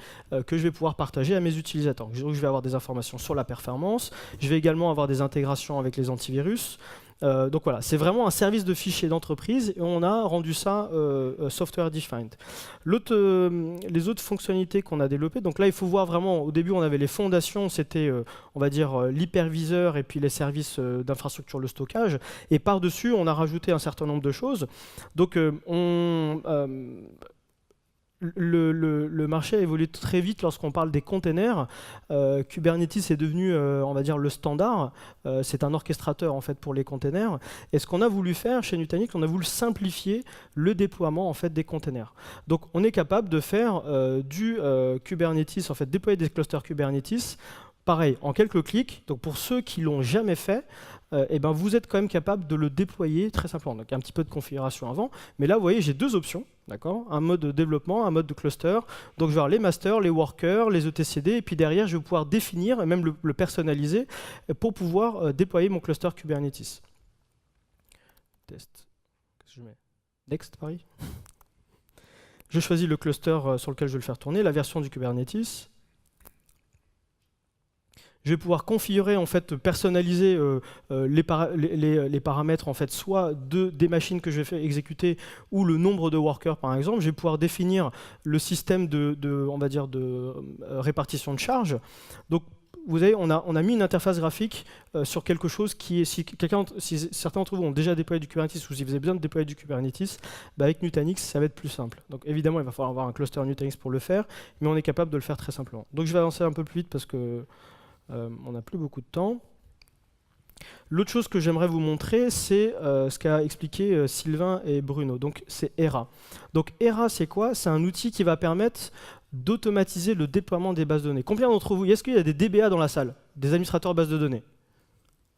que je vais pouvoir partager à mes utilisateurs. Donc, je vais avoir des informations sur la performance, je vais également avoir des intégrations avec les antivirus. Donc voilà, c'est vraiment un service de fichiers d'entreprise et on a rendu ça software defined. Les autres fonctionnalités qu'on a développées, donc là il faut voir vraiment, au début on avait les fondations, c'était on va dire l'hyperviseur et puis les services d'infrastructure, le stockage, et par-dessus on a rajouté un certain nombre de choses. Donc le marché a évolué très vite lorsqu'on parle des containers. Kubernetes est devenu, on va dire, le standard. C'est un orchestrateur en fait pour les containers. Et ce qu'on a voulu faire chez Nutanix, on a voulu simplifier le déploiement en fait des containers. Donc, on est capable de faire du Kubernetes, en fait, déployer des clusters Kubernetes. Pareil, en quelques clics. Donc, pour ceux qui l'ont jamais fait, eh ben, vous êtes quand même capable de le déployer très simplement. Donc, un petit peu de configuration avant. Mais là, vous voyez, j'ai deux options. D'accord, un mode de développement, un mode de cluster. Donc, je vais avoir les masters, les workers, les etcd. Et puis derrière, je vais pouvoir définir et même le personnaliser pour pouvoir déployer mon cluster Kubernetes. Test. Qu'est-ce que je mets? Next, pareil. Je choisis le cluster sur lequel je vais le faire tourner, la version du Kubernetes. Je vais pouvoir configurer, en fait, personnaliser les paramètres, en fait, soit des machines que je vais faire exécuter ou le nombre de workers, par exemple. Je vais pouvoir définir le système on va dire, de répartition de charge. Donc, vous voyez, on a mis une interface graphique sur quelque chose qui est, si certains d'entre vous ont déjà déployé du Kubernetes ou si vous avez besoin de déployer du Kubernetes, bah avec Nutanix, ça va être plus simple. Donc évidemment, il va falloir avoir un cluster Nutanix pour le faire, mais on est capable de le faire très simplement. Donc je vais avancer un peu plus vite parce que on n'a plus beaucoup de temps. L'autre chose que j'aimerais vous montrer, c'est ce qu'a expliqué Sylvain et Bruno. Donc c'est Era. Donc Era, c'est quoi? C'est un outil qui va permettre d'automatiser le déploiement des bases de données. Combien d'entre vous, est-ce qu'il y a des DBA dans la salle? Des administrateurs bases de données?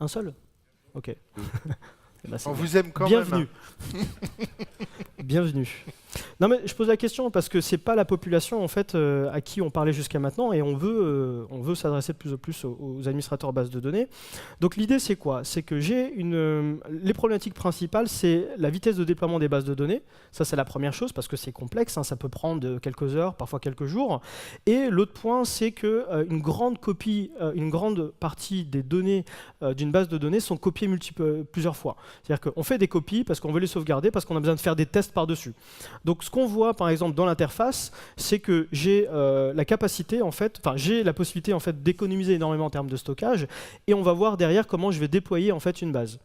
Un seul? Ok. Ben, on vous aime quand Bienvenue. même. Bienvenue. Non mais je pose la question parce que c'est pas la population en fait à qui on parlait jusqu'à maintenant et on veut s'adresser de plus en plus aux administrateurs bases de données. Donc l'idée c'est quoi? C'est que les problématiques principales, c'est la vitesse de déploiement des bases de données. Ça c'est la première chose parce que c'est complexe, hein, ça peut prendre quelques heures, parfois quelques jours. Et l'autre point c'est que une grande partie des données d'une base de données sont copiées plusieurs fois. C'est-à-dire qu'on fait des copies parce qu'on veut les sauvegarder, parce qu'on a besoin de faire des tests par-dessus. Donc ce qu'on voit par exemple dans l'interface, c'est que j'ai la capacité en fait, j'ai la possibilité en fait d'économiser énormément en termes de stockage, et on va voir derrière comment je vais déployer en fait une base.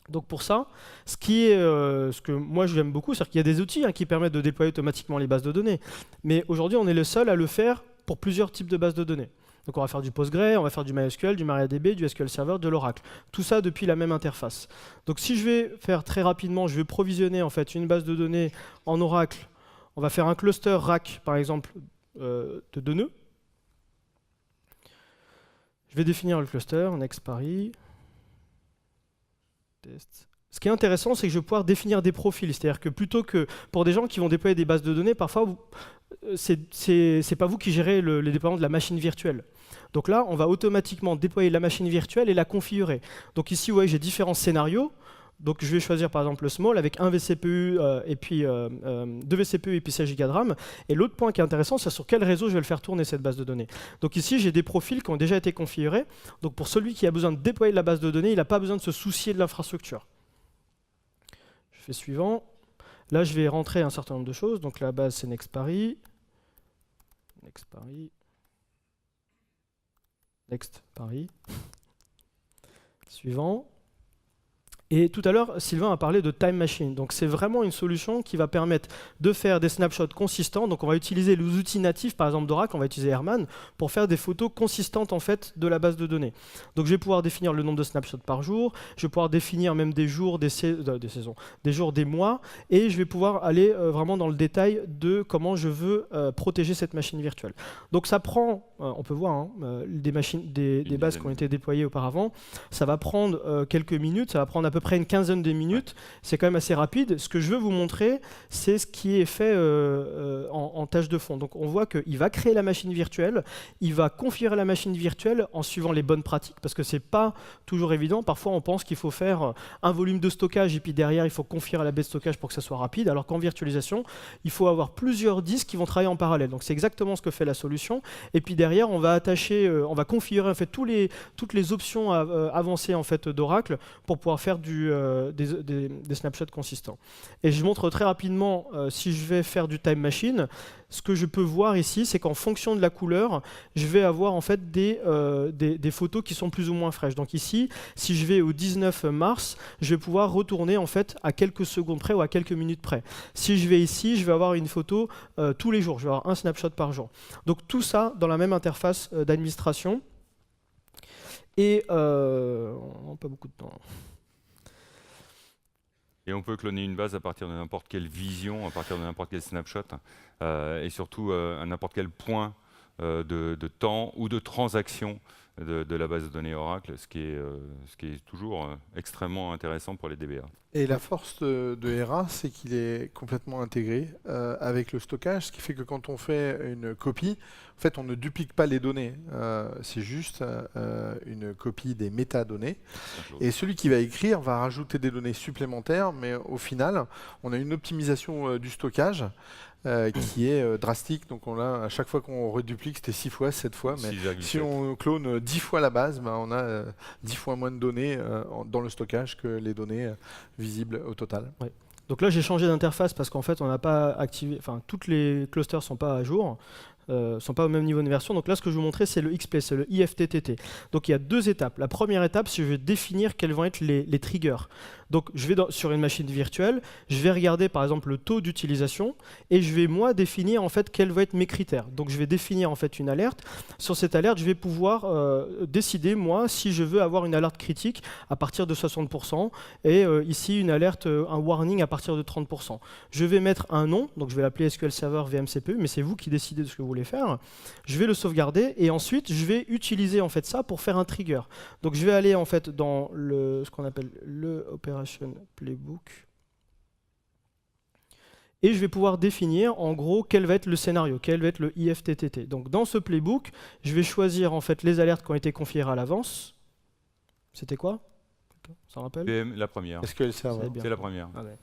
Donc pour ça, ce que moi j'aime beaucoup, c'est qu'il y a des outils qui permettent de déployer automatiquement les bases de données. Mais aujourd'hui, on est le seul à le faire pour plusieurs types de bases de données. Donc on va faire du Postgre, on va faire du MySQL, du MariaDB, du SQL Server, de l'Oracle. Tout ça depuis la même interface. Donc si je vais faire très rapidement, je vais provisionner en fait une base de données en Oracle. On va faire un cluster rack par exemple de 2 nœuds. Je vais définir le cluster, next Paris. Test. Ce qui est intéressant, c'est que je vais pouvoir définir des profils. C'est-à-dire que plutôt que pour des gens qui vont déployer des bases de données, parfois, c'est pas vous qui gérez le déploiement de la machine virtuelle. Donc là, on va automatiquement déployer la machine virtuelle et la configurer. Donc ici, vous voyez, j'ai différents scénarios. Donc je vais choisir par exemple le small avec un vCPU et puis 2 vCPU et puis 16 Go de RAM. Et l'autre point qui est intéressant, c'est sur quel réseau je vais le faire tourner cette base de données. Donc ici, j'ai des profils qui ont déjà été configurés. Donc pour celui qui a besoin de déployer la base de données, il n'a pas besoin de se soucier de l'infrastructure. Je fais suivant. Là, je vais rentrer un certain nombre de choses. Donc la base, c'est Next Paris. Next Paris. Next Paris. Suivant. Et tout à l'heure, Sylvain a parlé de Time Machine. Donc c'est vraiment une solution qui va permettre de faire des snapshots consistants. Donc on va utiliser les outils natifs, par exemple d'Oracle, on va utiliser Herman, pour faire des photos consistantes en fait de la base de données. Donc je vais pouvoir définir le nombre de snapshots par jour, je vais pouvoir définir même des jours, des saisons, des jours, des mois, et je vais pouvoir aller vraiment dans le détail de comment je veux protéger cette machine virtuelle. Donc ça prend, on peut voir, hein, des bases qui ont été déployées auparavant, ça va prendre quelques minutes, ça va prendre à peu près une quinzaine de minutes, c'est quand même assez rapide. Ce que je veux vous montrer, c'est ce qui est fait en tâche de fond. Donc on voit qu'il va créer la machine virtuelle, il va configurer la machine virtuelle en suivant les bonnes pratiques, parce que c'est pas toujours évident. Parfois on pense qu'il faut faire un volume de stockage et puis derrière il faut configurer la baie de stockage pour que ça soit rapide, alors qu'en virtualisation, il faut avoir plusieurs disques qui vont travailler en parallèle. Donc c'est exactement ce que fait la solution. Et puis derrière, on va attacher, on va configurer en fait toutes les options avancées en fait d'Oracle pour pouvoir faire des snapshots consistants. Et je montre très rapidement, si je vais faire du Time Machine, ce que je peux voir ici, c'est qu'en fonction de la couleur, je vais avoir en fait des photos qui sont plus ou moins fraîches. Donc ici, si je vais au 19 mars, je vais pouvoir retourner en fait à quelques secondes près ou à quelques minutes près. Si je vais ici, je vais avoir une photo tous les jours, je vais avoir un snapshot par jour. Donc tout ça dans la même interface d'administration. Et on n'a pas beaucoup de temps. Et on peut cloner une base à partir de n'importe quelle vision, à partir de n'importe quel snapshot, et surtout à n'importe quel point de temps ou de transaction de la base de données Oracle, ce qui est toujours extrêmement intéressant pour les DBA. Et la force de Hera, c'est qu'il est complètement intégré avec le stockage, ce qui fait que quand on fait une copie, en fait, on ne duplique pas les données. C'est juste une copie des métadonnées. Et celui qui va écrire va rajouter des données supplémentaires, mais au final, on a une optimisation du stockage qui est drastique. Donc on a, à chaque fois qu'on reduplique, c'était 6 fois, 7 fois. Mais si on clone 10 fois la base, ben, on a 10 fois moins de données dans le stockage que les données visibles au total. Ouais. Donc là, j'ai changé d'interface parce qu'en fait, on n'a pas activé, enfin, toutes les clusters ne sont pas à jour. Sont pas au même niveau de version. Donc là, ce que je vais vous montrer, c'est le XPlay, c'est le IFTTT. Donc il y a 2 étapes. La première étape, c'est que je vais définir quels vont être les triggers. Donc je vais sur une machine virtuelle, je vais regarder par exemple le taux d'utilisation et je vais moi définir en fait quels vont être mes critères. Donc je vais définir en fait une alerte. Sur cette alerte, je vais pouvoir décider moi si je veux avoir une alerte critique à partir de 60% et ici une alerte, un warning à partir de 30%. Je vais mettre un nom, donc je vais l'appeler SQL Server VMCPE, mais c'est vous qui décidez de ce que vous voulez faire. Je vais le sauvegarder et ensuite je vais utiliser en fait ça pour faire un trigger. Donc je vais aller en fait dans ce qu'on appelle le Operation Playbook et je vais pouvoir définir en gros quel va être le scénario, quel va être le IFTTT. Donc dans ce playbook, je vais choisir en fait les alertes qui ont été configurées à l'avance. C'était quoi? Ça rappelle? VM, la première. SQL Server. C'est la première. Ah ouais.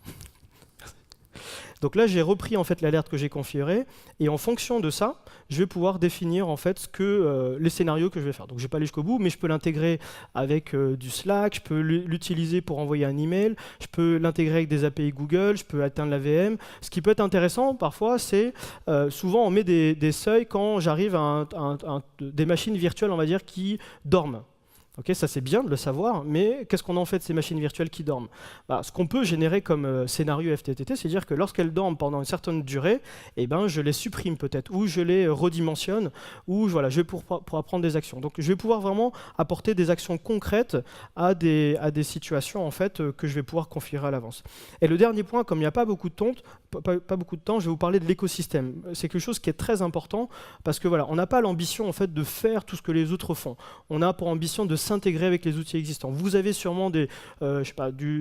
Donc là, j'ai repris en fait l'alerte que j'ai configurée et en fonction de ça, je vais pouvoir définir en fait les scénarios que je vais faire. Donc je vais pas aller jusqu'au bout, mais je peux l'intégrer avec du Slack, je peux l'utiliser pour envoyer un email, je peux l'intégrer avec des API Google, je peux atteindre la VM. Ce qui peut être intéressant parfois, c'est souvent on met des seuils quand j'arrive à des machines virtuelles, on va dire, qui dorment. Okay, ça c'est bien de le savoir, mais qu'est-ce qu'on en fait de ces machines virtuelles qui dorment? Ce qu'on peut générer comme scénario FTTT, c'est dire que lorsqu'elles dorment pendant une certaine durée, eh ben, je les supprime peut-être, ou je les redimensionne, ou voilà, je vais pouvoir prendre des actions. Donc je vais pouvoir vraiment apporter des actions concrètes à des situations en fait, que je vais pouvoir configurer à l'avance. Et le dernier point, comme il n'y a pas beaucoup de temps, je vais vous parler de l'écosystème. C'est quelque chose qui est très important, parce que voilà, on n'a pas l'ambition en fait, de faire tout ce que les autres font. On a pour ambition de s'intégrer avec les outils existants. Vous avez sûrement du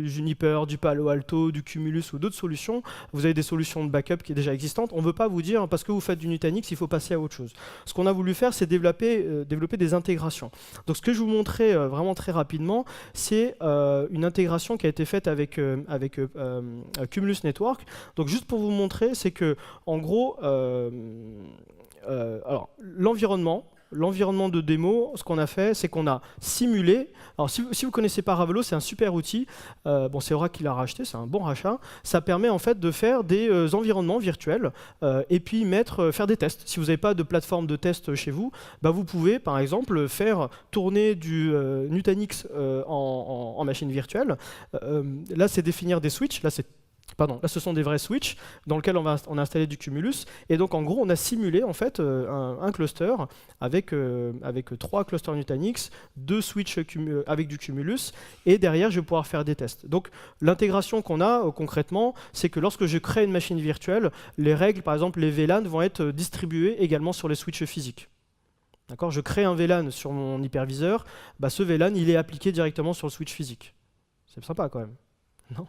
Juniper, du Palo Alto, du Cumulus ou d'autres solutions. Vous avez des solutions de backup qui sont déjà existantes. On ne veut pas vous dire, parce que vous faites du Nutanix, il faut passer à autre chose. Ce qu'on a voulu faire, c'est développer des intégrations. Donc ce que je vous montrais vraiment très rapidement, c'est une intégration qui a été faite avec Cumulus Network. Donc juste pour vous montrer, c'est que en gros, alors l'environnement de démo, ce qu'on a fait, c'est qu'on a simulé. Alors, si vous ne connaissez pas Ravelo, c'est un super outil. Bon, c'est Oracle qui l'a racheté, c'est un bon rachat. Ça permet en fait de faire des environnements virtuels et puis faire des tests. Si vous n'avez pas de plateforme de test chez vous, bah, vous pouvez par exemple faire tourner du Nutanix en machine virtuelle. Là, c'est définir des switches. Là, ce sont des vrais switches dans lesquels on a installé du Cumulus. Et donc, en gros, on a simulé en fait, un cluster avec 3 clusters Nutanix, 2 switches avec du Cumulus. Et derrière, je vais pouvoir faire des tests. Donc, l'intégration qu'on a concrètement, c'est que lorsque je crée une machine virtuelle, les règles, par exemple, les VLAN vont être distribuées également sur les switches physiques. D'accord ? Je crée un VLAN sur mon hyperviseur. Bah, ce VLAN, il est appliqué directement sur le switch physique. C'est sympa quand même. Non.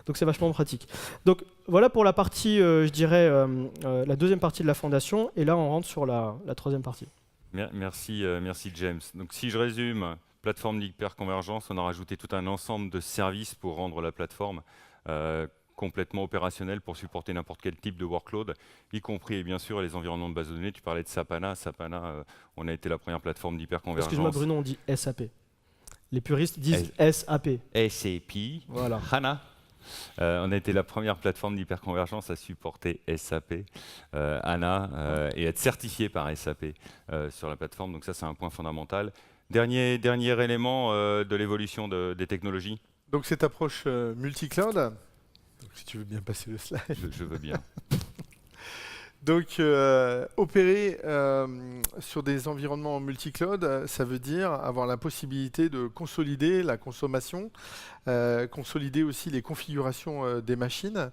Donc c'est vachement pratique. Donc voilà pour la partie, je dirais, la deuxième partie de la fondation. Et là, on rentre sur la troisième partie. Merci James. Donc si je résume, plateforme d'hyperconvergence, on a rajouté tout un ensemble de services pour rendre la plateforme complètement opérationnelle pour supporter n'importe quel type de workload, y compris et bien sûr les environnements de base de données. Tu parlais de Sapana. Sapana, on a été la première plateforme d'hyperconvergence. Excuse-moi Bruno, on dit SAP. Les puristes disent SAP. SAP. Voilà. HANA. On a été la première plateforme d'hyperconvergence à supporter SAP, HANA, et être certifié par SAP sur la plateforme. Donc ça, c'est un point fondamental. Dernier élément de l'évolution des technologies. Donc cette approche multi-cloud, donc, si tu veux bien passer le slide. Je veux bien. Donc, opérer sur des environnements multi-cloud, ça veut dire avoir la possibilité de consolider la consommation, consolider aussi les configurations des machines,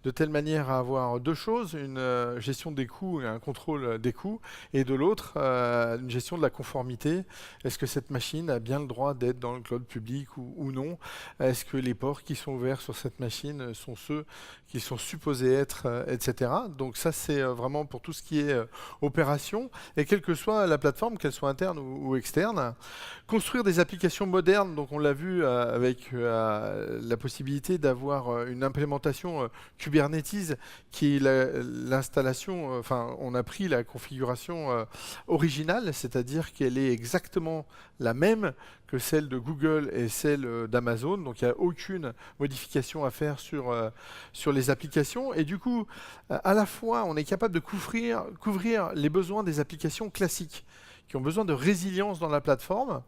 de telle manière à avoir deux choses, une gestion des coûts et un contrôle des coûts, et de l'autre, une gestion de la conformité. Est-ce que cette machine a bien le droit d'être dans le cloud public ou non? Est-ce que les ports qui sont ouverts sur cette machine sont ceux qui sont supposés être, etc. Donc ça, c'est vraiment pour tout ce qui est opération, et quelle que soit la plateforme, qu'elle soit interne ou externe. Construire des applications modernes, donc on l'a vu avec la possibilité d'avoir une implémentation Kubernetes qui est l'installation, enfin on a pris la configuration originale, c'est-à-dire qu'elle est exactement la même que celle de Google et celle d'Amazon, donc il n'y a aucune modification à faire sur les applications, et du coup à la fois on est capable de couvrir les besoins des applications classiques qui ont besoin de résilience dans la plateforme,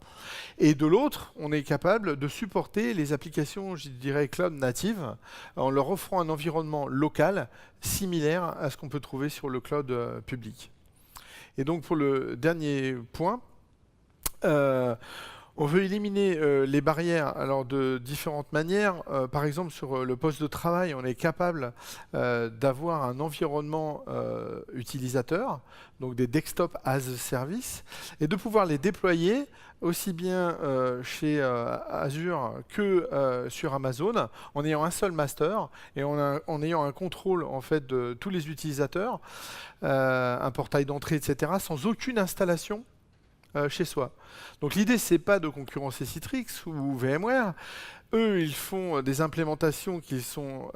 et de l'autre, on est capable de supporter les applications, je dirais, cloud natives, en leur offrant un environnement local similaire à ce qu'on peut trouver sur le cloud public. Et donc pour le dernier point, on veut éliminer les barrières alors de différentes manières. Par exemple, sur le poste de travail, on est capable d'avoir un environnement utilisateur, donc des desktop as a service, et de pouvoir les déployer aussi bien chez Azure que sur Amazon, en ayant un seul master et en ayant un contrôle en fait de tous les utilisateurs, un portail d'entrée, etc., sans aucune installation chez soi. Donc l'idée, c'est pas de concurrencer Citrix ou VMware. Eux, ils font des implémentations qui sont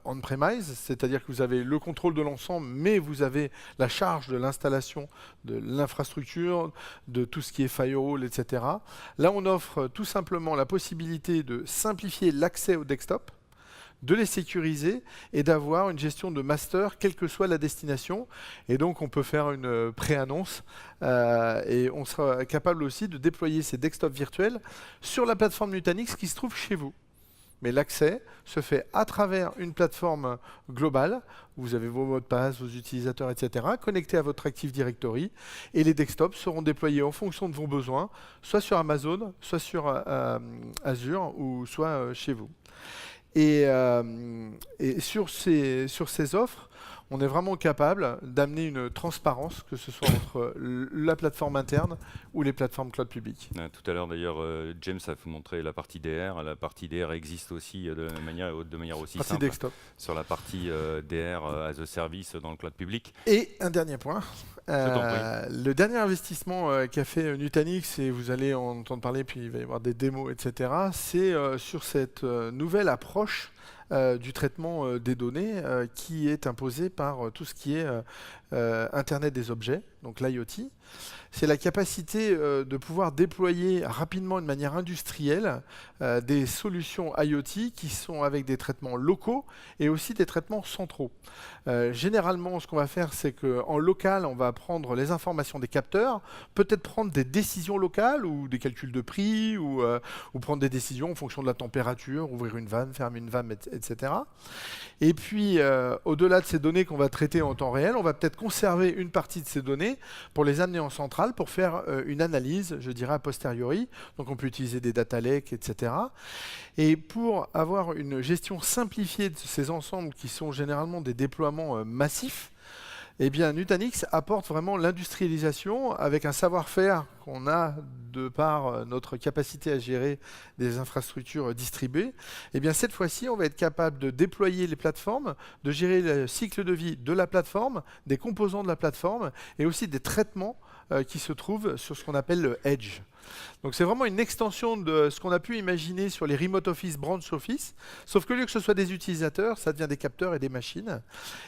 on-premise, c'est-à-dire que vous avez le contrôle de l'ensemble, mais vous avez la charge de l'installation de l'infrastructure, de tout ce qui est firewall, etc. Là, on offre tout simplement la possibilité de simplifier l'accès au desktop, de les sécuriser et d'avoir une gestion de master quelle que soit la destination, et donc on peut faire une pré-annonce et on sera capable aussi de déployer ces desktops virtuels sur la plateforme Nutanix qui se trouve chez vous. Mais l'accès se fait à travers une plateforme globale. Vous avez vos mots de passe, vos utilisateurs, etc. connectés à votre Active Directory, et les desktops seront déployés en fonction de vos besoins, soit sur Amazon, soit sur Azure, ou soit chez vous. Et sur ces offres, on est vraiment capable d'amener une transparence, que ce soit entre la plateforme interne ou les plateformes cloud publiques. Tout à l'heure, d'ailleurs, James a montré la partie DR. La partie DR existe aussi de manière aussi simple desktop. sur la partie DR as a service dans le cloud public. Et un dernier point. Le dernier investissement qu'a fait Nutanix, et vous allez en entendre parler, puis il va y avoir des démos, etc., c'est sur cette nouvelle approche du traitement des données qui est imposé par tout ce qui est Internet des objets, donc l'IoT. C'est la capacité de pouvoir déployer rapidement, de manière industrielle, des solutions IoT qui sont avec des traitements locaux et aussi des traitements centraux. Généralement, ce qu'on va faire, c'est qu'en local, on va prendre les informations des capteurs, peut-être prendre des décisions locales ou des calculs de prix, ou prendre des décisions en fonction de la température, ouvrir une vanne, fermer une vanne, etc. Et puis, au-delà de ces données qu'on va traiter en temps réel, on va peut-être conserver une partie de ces données pour les amener en centrale pour faire une analyse, je dirais, a posteriori. Donc on peut utiliser des data lakes, etc. Et pour avoir une gestion simplifiée de ces ensembles qui sont généralement des déploiements massifs, eh bien, Nutanix apporte vraiment l'industrialisation avec un savoir-faire qu'on a de par notre capacité à gérer des infrastructures distribuées. Eh bien, cette fois-ci, on va être capable de déployer les plateformes, de gérer le cycle de vie de la plateforme, des composants de la plateforme, et aussi des traitements qui se trouvent sur ce qu'on appelle le Edge. Donc c'est vraiment une extension de ce qu'on a pu imaginer sur les Remote Office, Branch Office, sauf que lieu que ce soit des utilisateurs, ça devient des capteurs et des machines.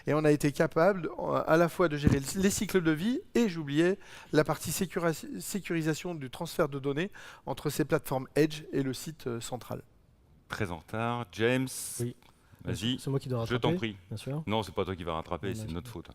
Et on a été capable à la fois de gérer les cycles de vie, et j'oubliais la partie sécurisation du transfert de données entre ces plateformes Edge et le site central. très en retard. James, Oui. vas-y, C'est moi qui dois je rattraper. t'en prie. Bien sûr. Non, c'est pas toi qui vas rattraper, Ouais, c'est de je- notre faute.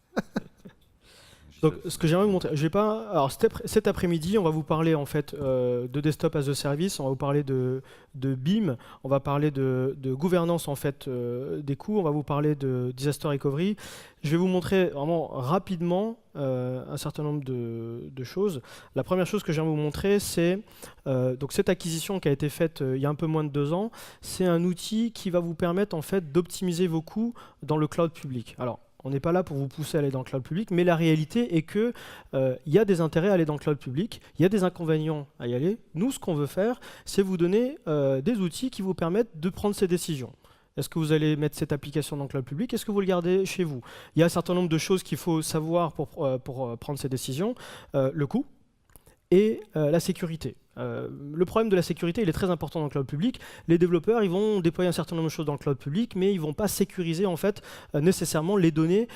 Donc, ce que j'aimerais vous montrer, je vais pas. Alors, cet après-midi, on va vous parler en fait de desktop as a service. On va vous parler de BIM. On va parler de gouvernance en fait des coûts. On va vous parler de disaster recovery. Je vais vous montrer vraiment rapidement un certain nombre de choses. La première chose que j'aimerais vous montrer, c'est donc cette acquisition qui a été faite il y a un peu moins de 2 ans. C'est un outil qui va vous permettre en fait d'optimiser vos coûts dans le cloud public. Alors, on n'est pas là pour vous pousser à aller dans le cloud public, mais la réalité est que il y a des intérêts à aller dans le cloud public, il y a des inconvénients à y aller. Nous, ce qu'on veut faire, c'est vous donner des outils qui vous permettent de prendre ces décisions. Est-ce que vous allez mettre cette application dans le cloud public? Est-ce que vous le gardez chez vous? Il y a un certain nombre de choses qu'il faut savoir pour prendre ces décisions. Le coût et la sécurité. Le problème de la sécurité, il est très important dans le cloud public. Les développeurs, ils vont déployer un certain nombre de choses dans le cloud public, mais ils ne vont pas sécuriser en fait nécessairement les données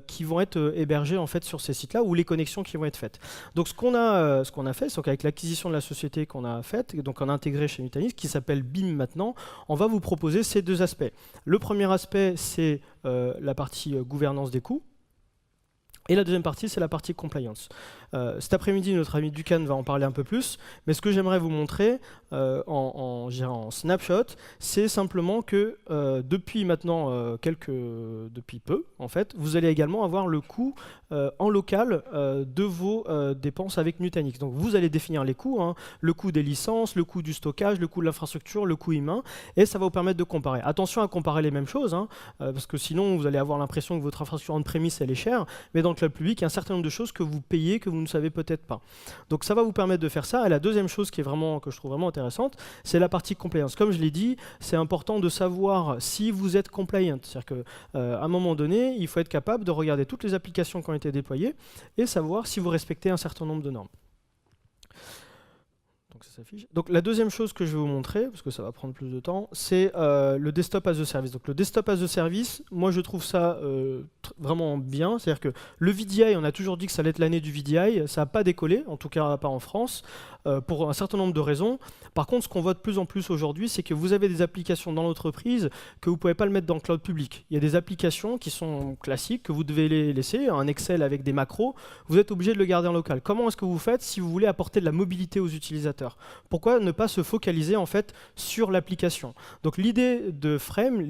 qui vont être hébergées en fait sur ces sites-là ou les connexions qui vont être faites. Donc ce qu'on a fait, c'est qu'avec l'acquisition de la société qu'on a faite, donc on a intégré chez Nutanix, qui s'appelle BIM maintenant, on va vous proposer ces 2 aspects. Le premier aspect, c'est la partie gouvernance des coûts. Et la deuxième partie, c'est la partie compliance. Cet après-midi, notre ami Ducan va en parler un peu plus, mais ce que j'aimerais vous montrer en snapshot, c'est simplement que depuis maintenant depuis peu, en fait, vous allez également avoir le coût en local de vos dépenses avec Nutanix. Donc vous allez définir les coûts, hein, le coût des licences, le coût du stockage, le coût de l'infrastructure, le coût humain, et ça va vous permettre de comparer. Attention à comparer les mêmes choses, hein, parce que sinon vous allez avoir l'impression que votre infrastructure on-premise elle est chère, mais dans le cloud public, il y a un certain nombre de choses que vous payez que vous ne savez peut-être pas. Donc ça va vous permettre de faire ça. Et la deuxième chose que je trouve vraiment intéressante, c'est la partie compliance. Comme je l'ai dit, c'est important de savoir si vous êtes compliant. C'est-à-dire qu'à un moment donné, il faut être capable de regarder toutes les applications qui ont été déployées et savoir si vous respectez un certain nombre de normes. Donc, ça s'affiche. Donc la deuxième chose que je vais vous montrer, parce que ça va prendre plus de temps, c'est le desktop as a service. Donc le desktop as a service, moi je trouve ça vraiment bien. C'est-à-dire que le VDI, on a toujours dit que ça allait être l'année du VDI, ça n'a pas décollé, en tout cas pas en France, pour un certain nombre de raisons. Par contre, ce qu'on voit de plus en plus aujourd'hui, c'est que vous avez des applications dans l'entreprise que vous ne pouvez pas le mettre dans le cloud public. Il y a des applications qui sont classiques, que vous devez les laisser, un Excel avec des macros, vous êtes obligé de le garder en local. Comment est-ce que vous faites si vous voulez apporter de la mobilité aux utilisateurs? Pourquoi ne pas se focaliser en fait sur l'application? Donc l'idée de Frame,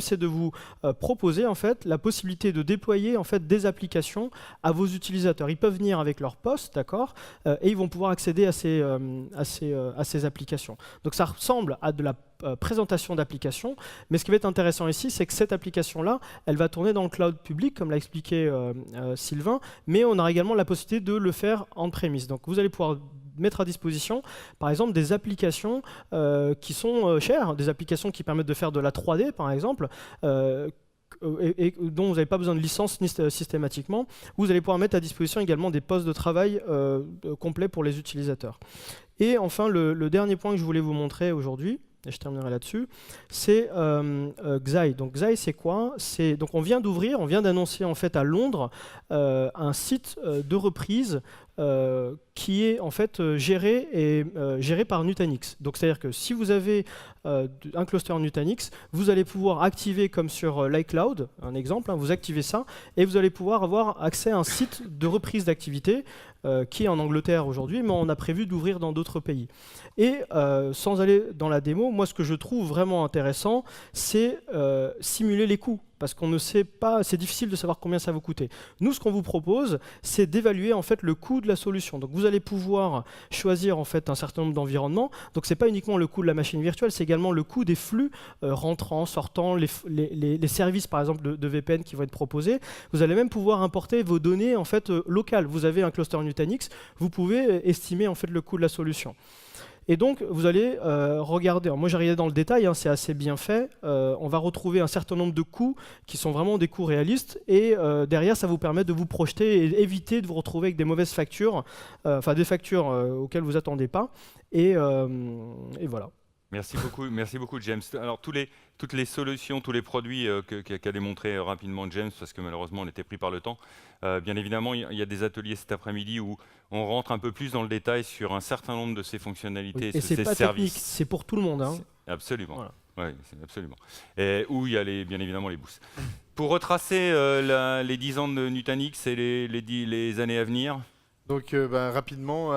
c'est de vous proposer en fait la possibilité de déployer en fait des applications à vos utilisateurs. Ils peuvent venir avec leur poste, d'accord, et ils vont pouvoir accéder à ces applications. Donc ça ressemble à de la présentation d'application, mais ce qui va être intéressant ici, c'est que cette application-là, elle va tourner dans le cloud public, comme l'a expliqué Sylvain, mais on aura également la possibilité de le faire on-premise. Donc vous allez pouvoir mettre à disposition, par exemple, des applications qui sont chères, des applications qui permettent de faire de la 3D, par exemple, et dont vous n'avez pas besoin de licence systématiquement. Vous allez pouvoir mettre à disposition également des postes de travail complets pour les utilisateurs. Et enfin, le dernier point que je voulais vous montrer aujourd'hui, et je terminerai là-dessus, c'est Xai. Donc Xai, c'est quoi? Donc on vient d'annoncer en fait à Londres un site de reprise qui est en fait géré par Nutanix. Donc c'est-à-dire que si vous avez un cluster Nutanix, vous allez pouvoir activer comme sur l'iCloud, un exemple, hein, vous activez ça et vous allez pouvoir avoir accès à un site de reprise d'activité qui est en Angleterre aujourd'hui, mais on a prévu d'ouvrir dans d'autres pays. Et sans aller dans la démo, moi ce que je trouve vraiment intéressant, c'est simuler les coûts. Parce qu'on ne sait pas, c'est difficile de savoir combien ça va vous coûter. Nous, ce qu'on vous propose, c'est d'évaluer en fait le coût de la solution. Donc vous allez pouvoir choisir en fait un certain nombre d'environnements. Donc c'est pas uniquement le coût de la machine virtuelle, c'est également le coût des flux rentrants, sortants, les services par exemple de VPN qui vont être proposés. Vous allez même pouvoir importer vos données en fait locales. Vous avez un cluster Nutanix, vous pouvez estimer en fait le coût de la solution. Et donc, vous allez regarder, alors moi j'ai regardé dans le détail, hein, c'est assez bien fait, on va retrouver un certain nombre de coûts qui sont vraiment des coûts réalistes, et derrière ça vous permet de vous projeter et éviter de vous retrouver avec des mauvaises factures, enfin des factures auxquelles vous attendez pas, et voilà. Merci beaucoup James. Alors toutes les solutions, tous les produits qu'a démontré rapidement James, parce que malheureusement on était pris par le temps, bien évidemment il y a des ateliers cet après-midi où on rentre un peu plus dans le détail sur un certain nombre de ces fonctionnalités, et c'est ces pas services. technique, c'est pour tout le monde. Hein. Absolument. Voilà. Oui, absolument. Et où il y a bien évidemment les boosts. Pour retracer les 10 ans de Nutanix et les années à venir, Donc rapidement,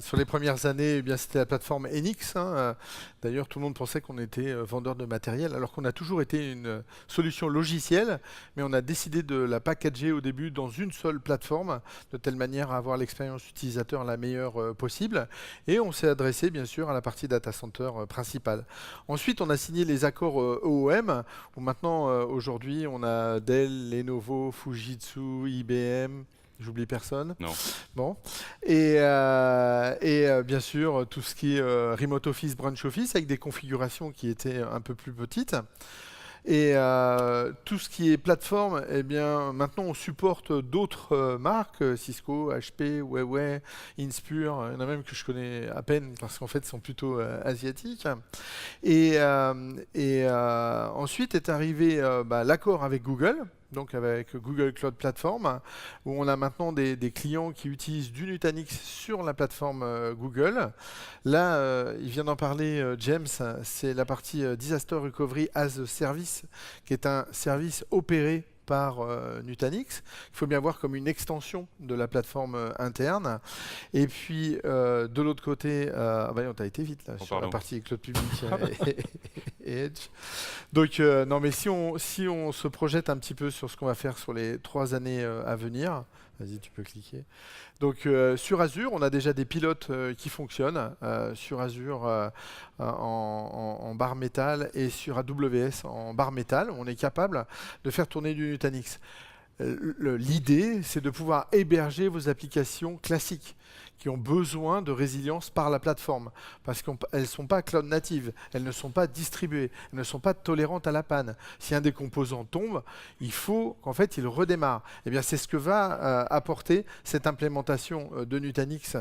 sur les premières années, eh bien, c'était la plateforme Enix, hein. D'ailleurs, tout le monde pensait qu'on était vendeur de matériel, alors qu'on a toujours été une solution logicielle, mais on a décidé de la packager au début dans une seule plateforme, de telle manière à avoir l'expérience utilisateur la meilleure possible. Et on s'est adressé, bien sûr, à la partie data center principale. Ensuite, on a signé les accords OOM, où maintenant, aujourd'hui, on a Dell, Lenovo, Fujitsu, IBM. J'oublie personne. non. Bon. Et bien sûr, tout ce qui est Remote Office, Branch Office, avec des configurations qui étaient un peu plus petites. Et tout ce qui est plateforme, eh bien, maintenant on supporte d'autres marques, Cisco, HP, Huawei, Inspur, il y en a même que je connais à peine parce qu'en fait ils sont plutôt asiatiques. Et ensuite est arrivé l'accord avec Google. Donc avec Google Cloud Platform, où on a maintenant des clients qui utilisent du Nutanix sur la plateforme Google. Là, il vient d'en parler James, c'est la partie Disaster Recovery as a Service, qui est un service opéré par Nutanix. Il faut bien voir comme une extension de la plateforme interne. Et puis, de l'autre côté, on t'a été vite là, sur la partie cloud public et Edge. Donc, non, mais si on se projette un petit peu sur ce qu'on va faire sur les 3 années à venir, vas-y, tu peux cliquer. Donc, sur Azure, on a déjà des pilotes qui fonctionnent. Sur Azure en bare métal et sur AWS en bare métal, on est capable de faire tourner du Nutanix. L'idée, c'est de pouvoir héberger vos applications classiques qui ont besoin de résilience par la plateforme, parce qu'elles ne sont pas cloud native, elles ne sont pas distribuées, elles ne sont pas tolérantes à la panne. Si un des composants tombe, il faut qu'en fait il redémarre. Et bien c'est ce que va apporter cette implémentation de Nutanix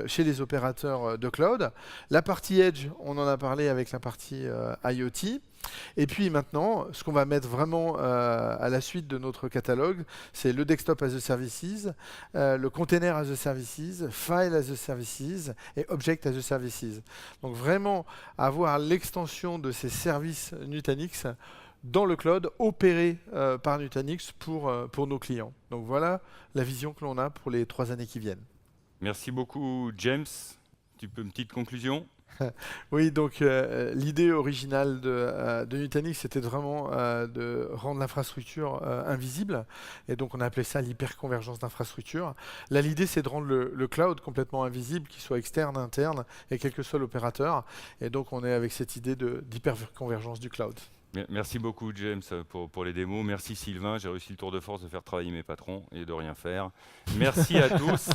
chez les opérateurs de cloud. La partie Edge, on en a parlé avec la partie IoT. Et puis maintenant, ce qu'on va mettre vraiment à la suite de notre catalogue, c'est le desktop as a services, le container as a services, file as a services et object as a services. Donc vraiment avoir l'extension de ces services Nutanix dans le cloud opérés par Nutanix pour nos clients. Donc voilà la vision que l'on a pour les 3 années qui viennent. Merci beaucoup James. Une petite conclusion? Oui, donc l'idée originale de Nutanix, c'était vraiment de rendre l'infrastructure invisible. Et donc, on a appelé ça l'hyperconvergence d'infrastructure. Là, l'idée, c'est de rendre le cloud complètement invisible, qu'il soit externe, interne, et quel que soit l'opérateur. Et donc, on est avec cette idée d'hyperconvergence du cloud. Merci beaucoup James pour les démos. Merci Sylvain, j'ai réussi le tour de force de faire travailler mes patrons et de rien faire. Merci à tous.